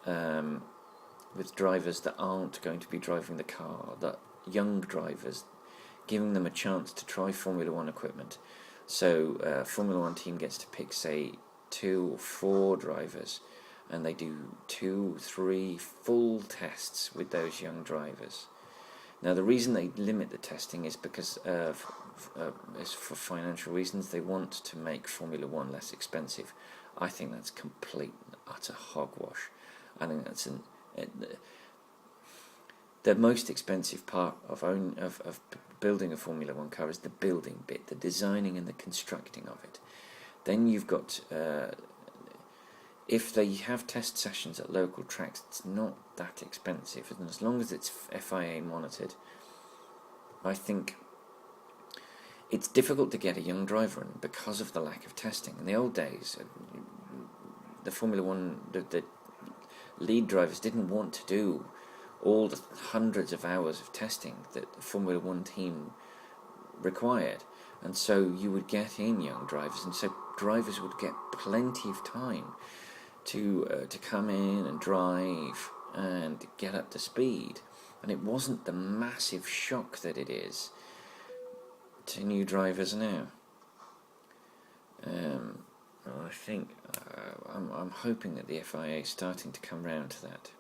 drivers that aren't going to be driving the car, that young drivers, giving them a chance to try Formula One equipment. So Formula One team gets to pick, say, 2 or 4 drivers, and they do 2, 3 full tests with those young drivers. Now, the reason they limit the testing is because is for financial reasons. They want to make Formula One less expensive. I think that's complete and utter hogwash. I think that's the most expensive part of building a Formula One car is the building bit, the designing and the constructing of it. Then you've got, if they have test sessions at local tracks, it's not that expensive, and as long as it's FIA monitored, I think it's difficult to get a young driver in because of the lack of testing. In the old days, the Formula One, the lead drivers didn't want to do all the hundreds of hours of testing that the Formula One team required, and so you would get in young drivers, and so drivers would get plenty of time to come in and drive and get up to speed, and it wasn't the massive shock that it is to new drivers now. I think I'm hoping that the FIA is starting to come round to that.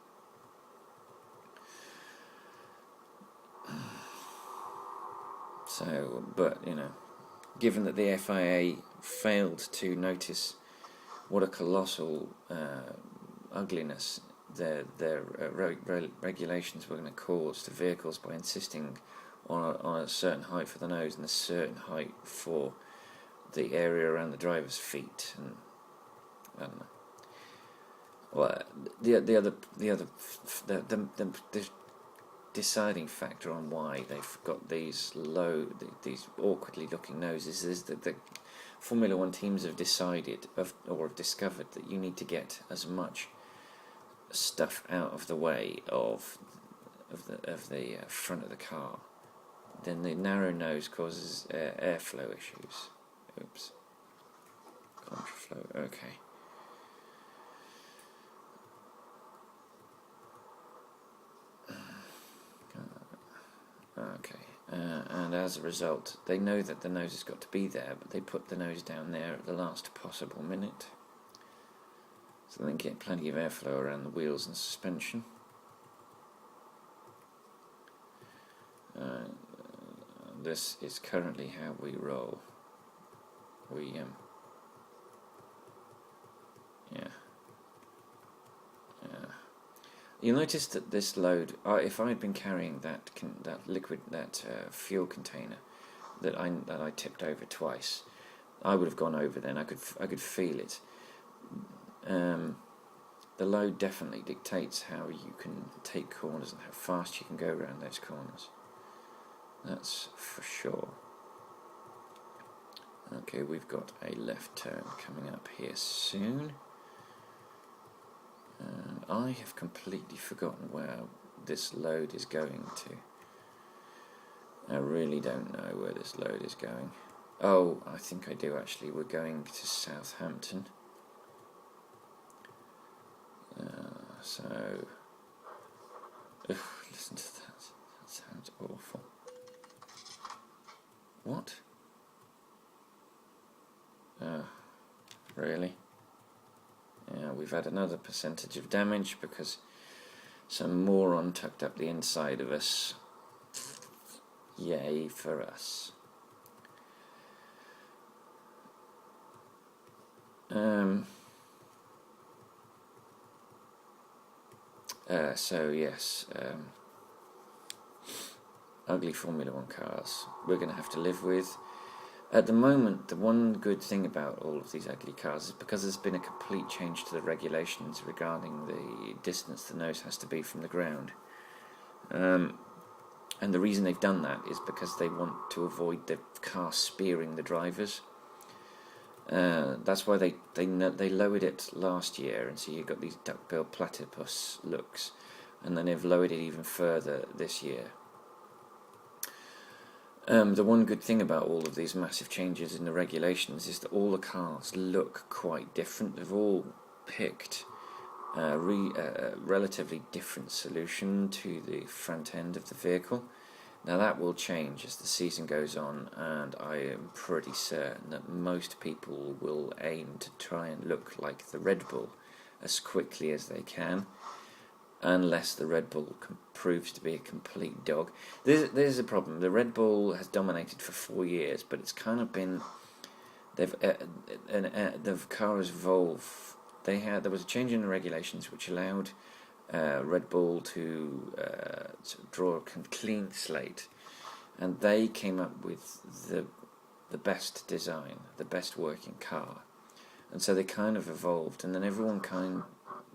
So, but given that the FIA failed to notice what a colossal ugliness their regulations were going to cause to vehicles by insisting on a certain height for the nose and a certain height for the area around the driver's feet, and I don't know. Well, the deciding factor on why they've got these awkwardly looking noses is that the Formula One teams have decided or have discovered that you need to get as much stuff out of the way of the front of the car. Then the narrow nose causes airflow issues. Oops. Contraflow. Okay. and as a result they know that the nose has got to be there, but they put the nose down there at the last possible minute, so they can get plenty of airflow around the wheels and suspension. This is currently how we roll. Yeah. You'll notice that this load, if I had been carrying that fuel container that I tipped over twice, I would have gone over then. I could feel it. The load definitely dictates how you can take corners and how fast you can go around those corners. That's for sure. Okay, we've got a left turn coming up here soon. And I have completely forgotten where this load is going to. I really don't know where this load is going. Oh, I think I do actually. We're going to Southampton. Listen to that. That sounds awful. What? Really? Yeah, we've had another percentage of damage because some moron tucked up the inside of us. Yay for us. So yes, ugly Formula 1 cars we're going to have to live with. At the moment, the one good thing about all of these ugly cars is because there's been a complete change to the regulations regarding the distance the nose has to be from the ground. And the reason they've done that is because they want to avoid the car spearing the drivers. That's why they lowered it last year, and so you've got these duck-billed platypus looks, and then they've lowered it even further this year. The one good thing about all of these massive changes in the regulations is that all the cars look quite different. They've all picked a relatively different solution to the front end of the vehicle. Now that will change as the season goes on, and I am pretty certain that most people will aim to try and look like the Red Bull as quickly as they can, unless the Red Bull proves to be a complete dog. There's a problem. The Red Bull has dominated for 4 years, but it's kind of been... the car has evolved. There was a change in the regulations which allowed Red Bull to draw a clean slate, and they came up with the best design, the best working car, and so they kind of evolved, and then everyone kind of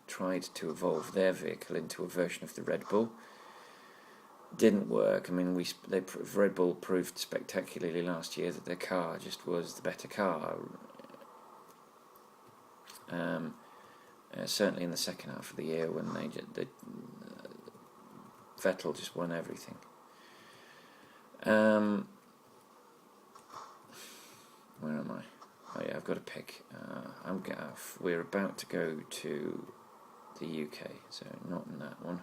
tried to evolve their vehicle into a version of the Red Bull. Didn't work. I mean, Red Bull proved spectacularly last year that their car just was the better car. Certainly in the second half of the year, when Vettel just won everything. Where am I? Oh yeah, I've got to pick. We're about to go to the UK, so not in that one.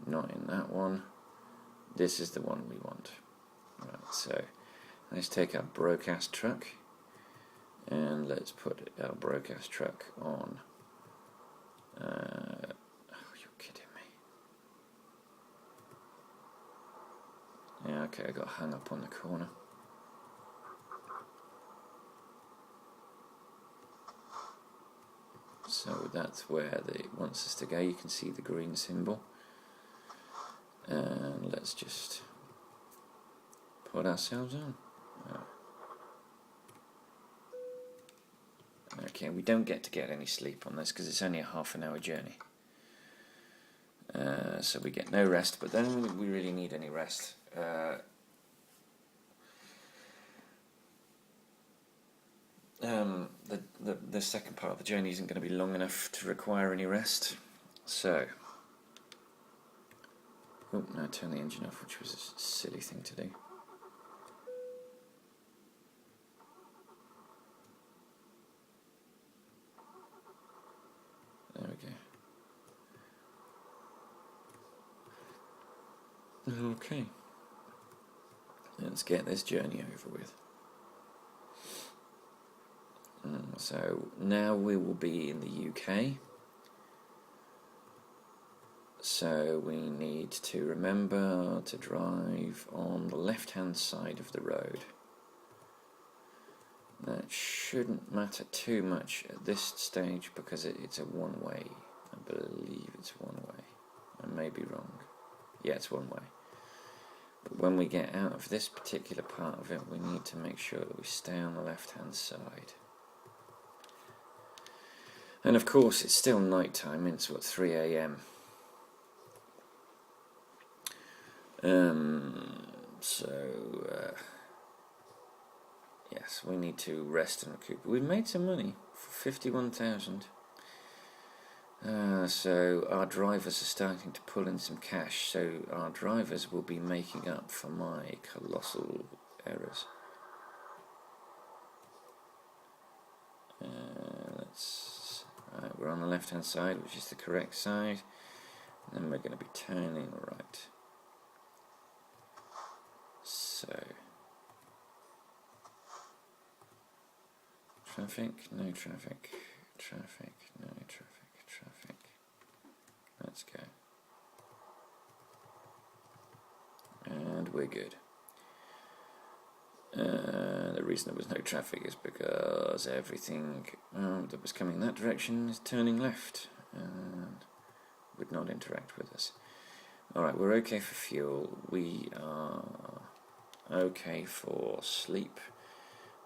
Not in that one. This is the one we want. Right, so let's take our broadcast truck, and let's put our broadcast truck on. Oh, you're kidding me. Yeah, okay, I got hung up on the corner. So that's where it wants us to go. You can see the green symbol. And let's just put ourselves on. Okay, we don't get any sleep on this because it's only a half-an-hour journey. So we get no rest, but then we really need any rest. The second part of the journey isn't going to be long enough to require any rest. So, now turn the engine off, which was a silly thing to do. There we go. Okay. Let's get this journey over with. So now we will be in the UK. So we need to remember to drive on the left-hand side of the road. That shouldn't matter too much at this stage because it's a one-way. I believe it's one-way. I may be wrong. Yeah, it's one-way. But when we get out of this particular part of it, we need to make sure that we stay on the left-hand side. And of course, it's still night time. It's what, 3 a.m. Yes, we need to rest and recoup. We've made some money, 51,000. So our drivers are starting to pull in some cash. So our drivers will be making up for my colossal errors. We're on the left-hand side, which is the correct side. And then we're going to be turning right. So, traffic, no traffic, traffic, no traffic, traffic. Let's go. And we're good. The reason there was no traffic is because everything that was coming that direction is turning left and would not interact with us. Alright, we're okay for fuel. We are okay for sleep.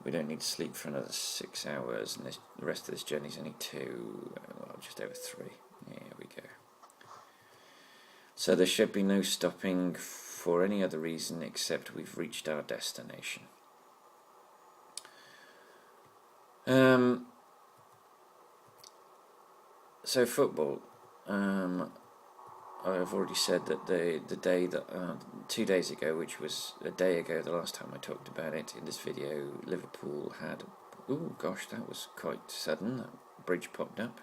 We don't need sleep for another 6 hours, and the rest of this journey is only 2, well, just over 3. Here we go. So there should be no stopping for any other reason except we've reached our destination. So football. I've already said that the day that 2 days ago, which was a day ago the last time I talked about it in this video, Liverpool had, oh gosh, that was quite sudden, that bridge popped up.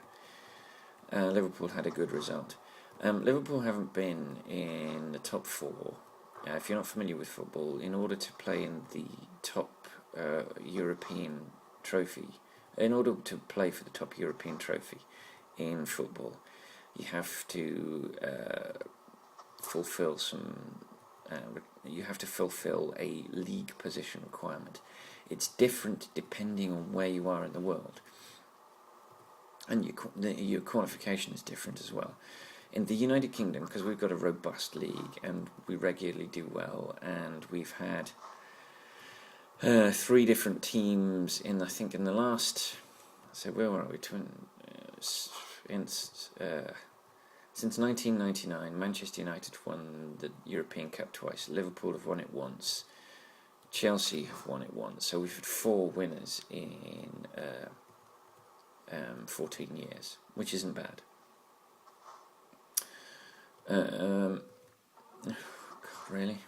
Liverpool had a good result. Liverpool haven't been in the top 4. If you're not familiar with football, in order to play in the top European trophy, in order to play for the top European trophy in football, you have to fulfill a league position requirement. It's different depending on where you are in the world, and your qualification is different as well. In the United Kingdom, because we've got a robust league and we regularly do well, and we've had 3 different teams in the last, so where were we? Since 1999, Manchester United won the European Cup twice. Liverpool have won it once. Chelsea have won it once. So we've had 4 winners in 14 years, which isn't bad. God, really?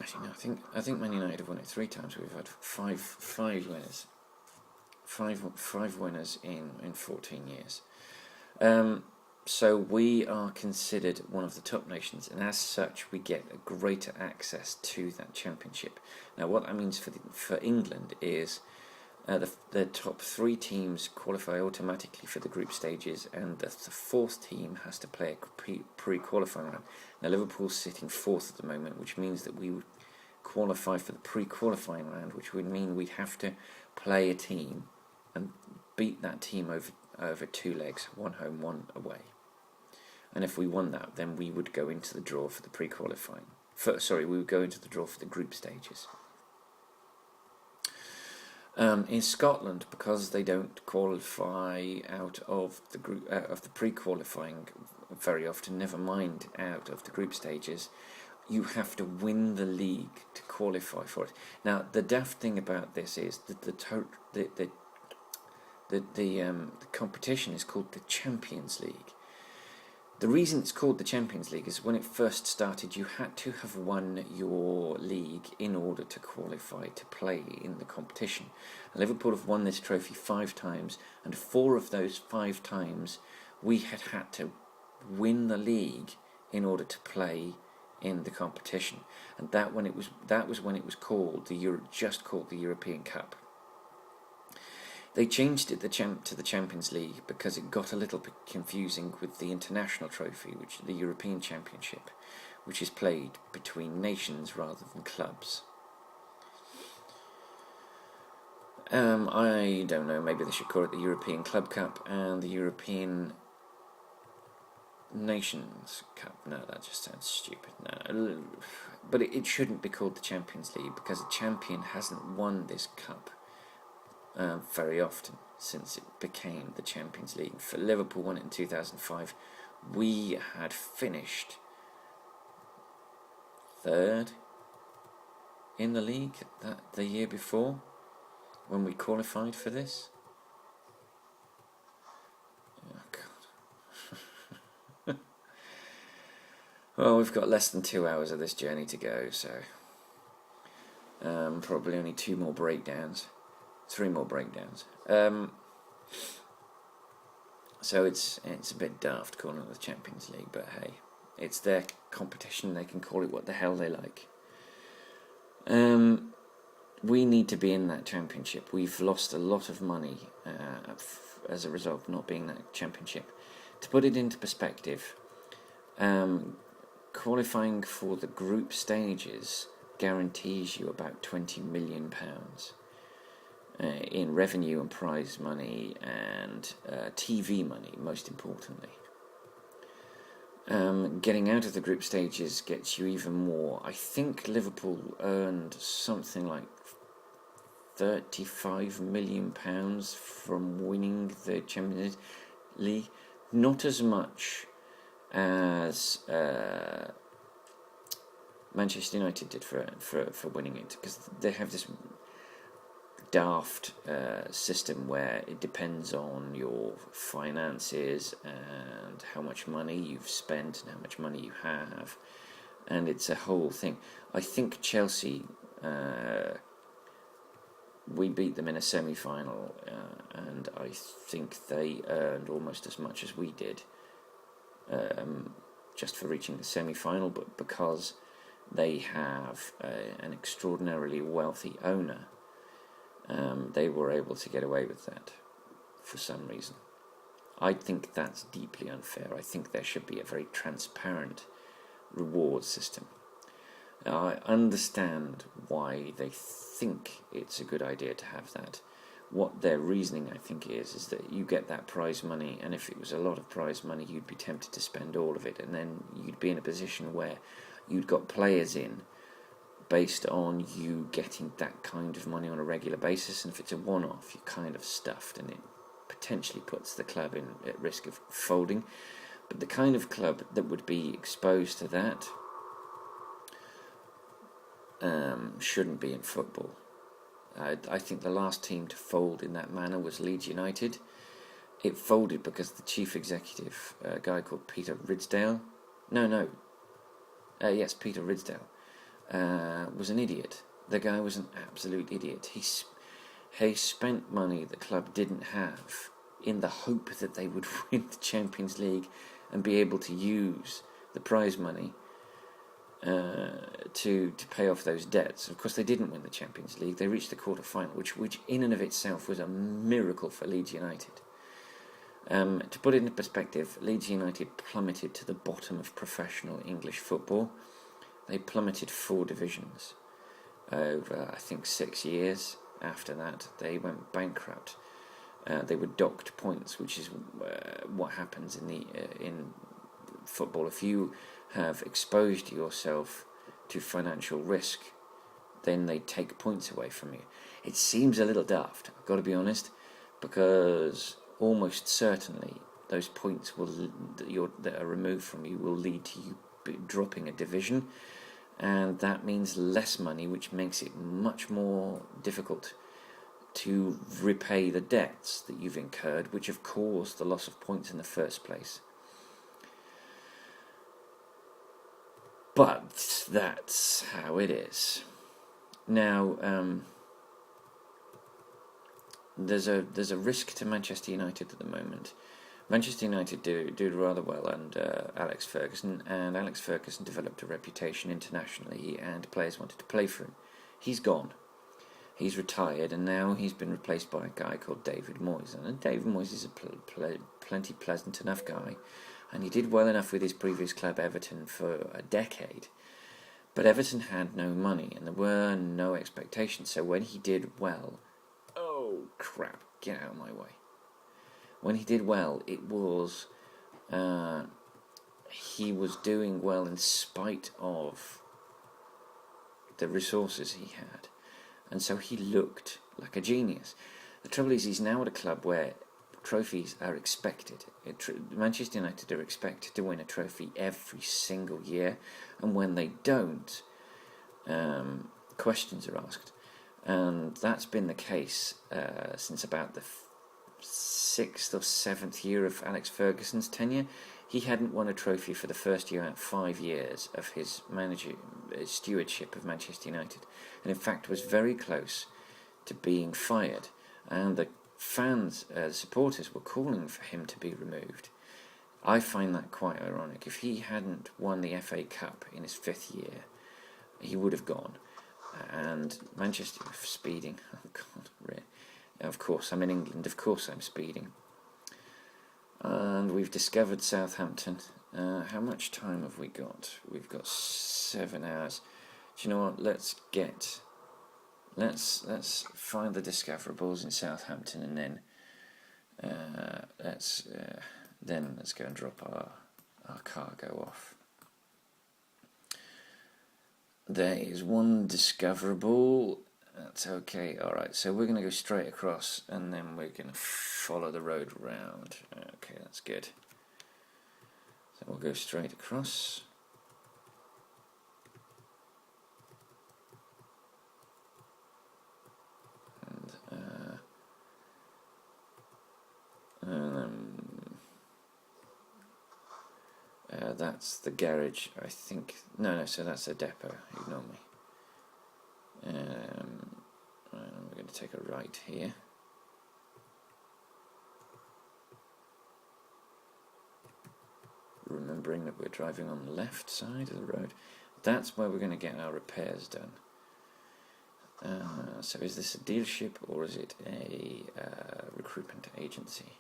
Actually, no. I think Man United have won it 3 times. We've had five winners. Five winners in 14 years. So we are considered one of the top nations, and as such we get a greater access to that championship. Now what that means for England is the top 3 teams qualify automatically for the group stages, and the 4th team has to play a pre-qualifying round. Now Liverpool's sitting 4th at the moment, which means that we would qualify for the pre-qualifying round, which would mean we'd have to play a team and beat that team over 2 legs, 1 home, 1 away. And if we won that, then we would go into the draw for the pre-qualifying. We would go into the draw for the group stages. In Scotland, because they don't qualify out of the group of the pre-qualifying very often, never mind out of the group stages, you have to win the league to qualify for it. Now, the daft thing about this is that the competition is called the Champions League. The reason it's called the Champions League is when it first started, you had to have won your league in order to qualify to play in the competition. And Liverpool have won this trophy 5 times, and 4 of those 5 times we had to win the league in order to play in the competition, and that was when it was called just called the European Cup. They changed it to the Champions League because it got a little bit confusing with the international trophy, which is the European Championship, which is played between nations rather than clubs. I don't know, maybe they should call it the European Club Cup and the European Nations Cup. No, that just sounds stupid. No, but it shouldn't be called the Champions League because a champion hasn't won this cup very often since it became the Champions League. For Liverpool won it in 2005. We had finished third in the league the year before when we qualified for this. Oh God. Well, we've got less than 2 hours of this journey to go, so probably only 3 more breakdowns. So it's a bit daft calling it the Champions League, but hey, it's their competition. They can call it what the hell they like. We need to be in that championship. We've lost a lot of money as a result of not being in that championship. To put it into perspective, qualifying for the group stages guarantees you about £20 million in revenue and prize money and TV money, most importantly. Getting out of the group stages gets you even more. I think Liverpool earned something like £35 million from winning the Champions League. Not as much as Manchester United did for winning it, because they have this daft system where it depends on your finances and how much money you've spent and how much money you have, and it's a whole thing. I think Chelsea, we beat them in a semi-final, and I think they earned almost as much as we did, just for reaching the semi-final, but because they have an extraordinarily wealthy owner, they were able to get away with that for some reason. I think that's deeply unfair. I think there should be a very transparent reward system. Now, I understand why they think it's a good idea to have that. What their reasoning, I think, is that you get that prize money, and if it was a lot of prize money, you'd be tempted to spend all of it, and then you'd be in a position where you'd got players in based on you getting that kind of money on a regular basis, and if it's a one-off, you're kind of stuffed, and it potentially puts the club at risk of folding. But the kind of club that would be exposed to that shouldn't be in football. I think the last team to fold in that manner was Leeds United. It folded because the chief executive, a guy called Peter Ridsdale, Peter Ridsdale, was an idiot. The guy was an absolute idiot. He spent money the club didn't have in the hope that they would win the Champions League and be able to use the prize money to pay off those debts. Of course, they didn't win the Champions League. They reached the quarter-final, which in and of itself was a miracle for Leeds United. To put it into perspective, Leeds United plummeted to the bottom of professional English football. They plummeted 4 divisions over, I think, 6 years. After that, they went bankrupt. They were docked points, which is what happens in football. If you have exposed yourself to financial risk, then they take points away from you. It seems a little daft, I've got to be honest, because almost certainly those points that are removed from you will lead to you dropping a division, and that means less money, which makes it much more difficult to repay the debts that you've incurred, which have caused the loss of points in the first place. But that's how it is. Now, there's a risk to Manchester United at the moment, Manchester United do rather well under Alex Ferguson, and Alex Ferguson developed a reputation internationally, and players wanted to play for him. He's gone. He's retired, and now he's been replaced by a guy called David Moyes. And David Moyes is a plenty pleasant enough guy, and he did well enough with his previous club, Everton, for a decade. But Everton had no money, and there were no expectations. So when he did well, oh crap, get out of my way. When he did well, it was he was doing well in spite of the resources he had, and so he looked like a genius. The trouble is, he's now at a club where trophies are expected. Manchester United are expected to win a trophy every single year, and when they don't, questions are asked. And that's been the case since about the 6th or 7th year of Alex Ferguson's tenure. He hadn't won a trophy for the first year out of 5 years of his stewardship of Manchester United, and in fact was very close to being fired. And the fans, the supporters, were calling for him to be removed. I find that quite ironic. If he hadn't won the FA Cup in his 5th year, he would have gone. And Manchester speeding. Oh God, really. Of course, I'm in England. Of course, I'm speeding. And we've discovered Southampton. How much time have we got? We've got 7 hours. Do you know what? Let's find the discoverables in Southampton, and then let's go and drop our cargo off. There is one discoverable. That's okay. All right. So we're going to go straight across, and then we're going to follow the road round. Okay, that's good. So we'll go straight across. That's the garage, I think. No, so that's a depot. Ignore me. We're going to take a right here. Remembering that we're driving on the left side of the road. That's where we're going to get our repairs done. So is this a dealership or is it a recruitment agency?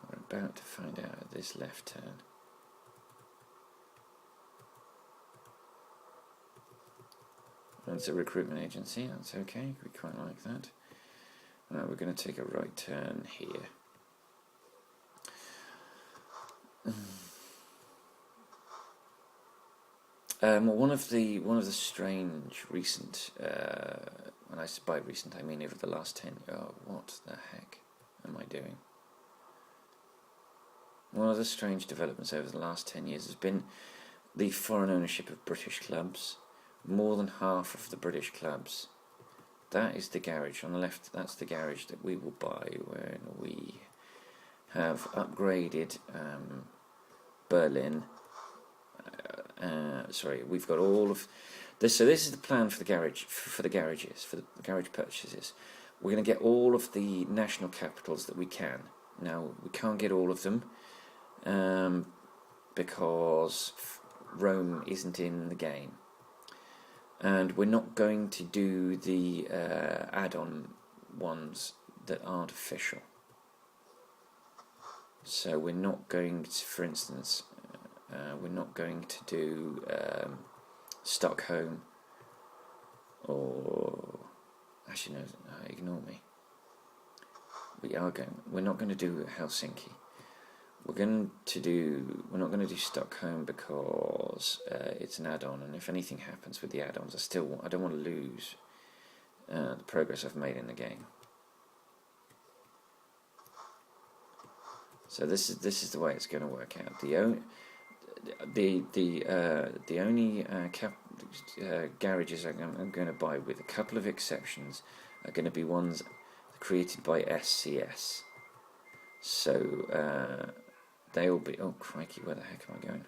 We're about to find out at this left turn. It's a recruitment agency, that's okay, we quite like that. Right, we're going to take a right turn here. One of the strange recent, when I by recent I mean over the last 10. Oh, what the heck am I doing? One of the strange developments over the last 10 years has been the foreign ownership of British clubs. More than half of the British clubs. That is the garage on the left. That's the garage that we will buy when we have upgraded Berlin. We've got all of this. So this is the plan for the garage, for the garages, for the garage purchases. We're going to get all of the national capitals that we can. Now we can't get all of them because Rome isn't in the game. And we're not going to do the add-on ones that aren't official. So we're not going to, for instance, we're not going to do Stockholm or actually no, ignore me. We're not going to do Helsinki. We're not going to do Stockholm because it's an add-on, and if anything happens with the add-ons, I don't want to lose the progress I've made in the game. So this is the way it's going to work out. The only garages I'm going to buy, with a couple of exceptions, are going to be ones created by SCS. So they will be. Oh crikey! Where the heck am I going?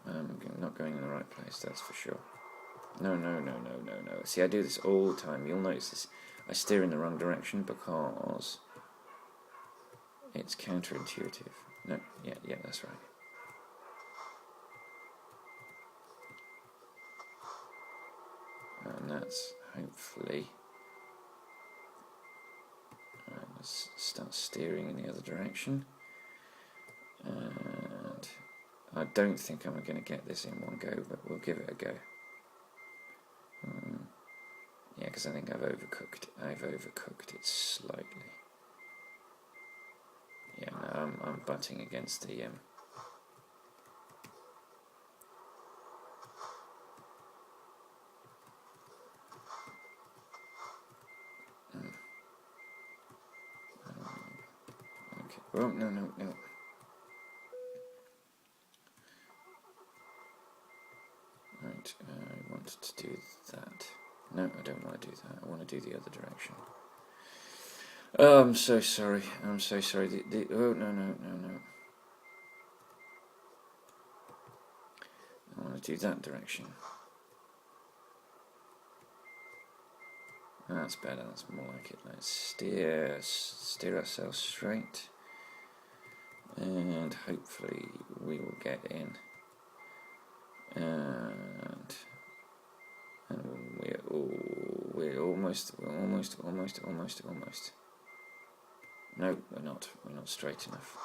I'm not going in the right place, that's for sure. No. See, I do this all the time. You'll notice this. I steer in the wrong direction because it's counterintuitive. No, yeah, that's right. And that's hopefully... let's start steering in the other direction. And I don't think I'm going to get this in one go, but we'll give it a go. Yeah, because I think I've overcooked it slightly. Yeah, no, I'm butting against the okay. Oh, no. Right, I wanted to do that. No, I don't want to do that. I want to do the other direction. Oh, I'm so sorry. I'm so sorry. Oh, no. I want to do that direction. That's better. That's more like it. Let's steer ourselves straight, and hopefully we will get in. And we're almost. No, we're not. We're not straight enough.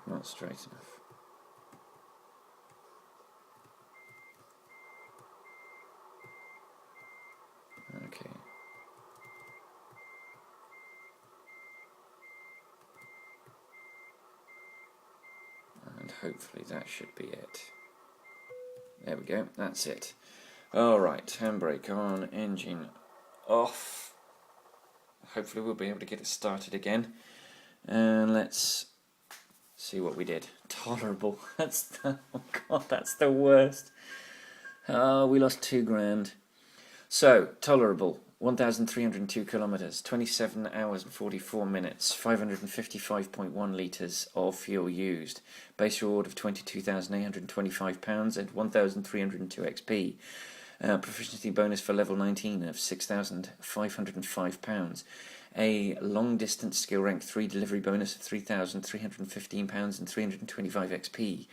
Not straight enough. Okay. And hopefully that should be it. There we go. That's it. Alright, handbrake on, engine off. Hopefully we'll be able to get it started again. And let's see what we did. Tolerable. Oh God, that's the worst. Oh, we lost £2,000. So, tolerable. 1,302 kilometres, 27 hours and 44 minutes, 555.1 litres of fuel used. Base reward of £22,825 and 1,302 XP. Proficiency bonus for level 19 of £6,505. A long distance skill rank 3 delivery bonus of £3,315 and 325 XP.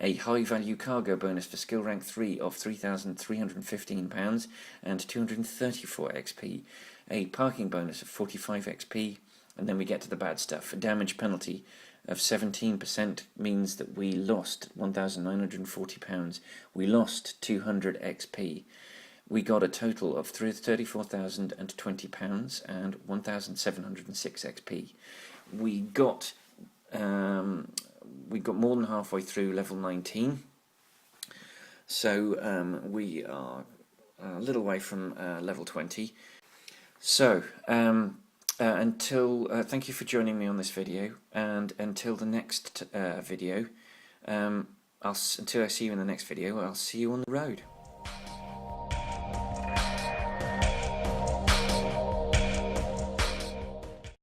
A high value cargo bonus for skill rank 3 of £3,315 and 234 XP. A parking bonus of 45 XP. And then we get to the bad stuff. A damage penalty of 17% means that we lost £1,940. We lost 200 XP. We got a total of £34,020 and 1,706 XP. We got more than halfway through level 19, so we are a little way from level 20. So thank you for joining me on this video, and until the next video, until I see you in the next video, I'll see you on the road.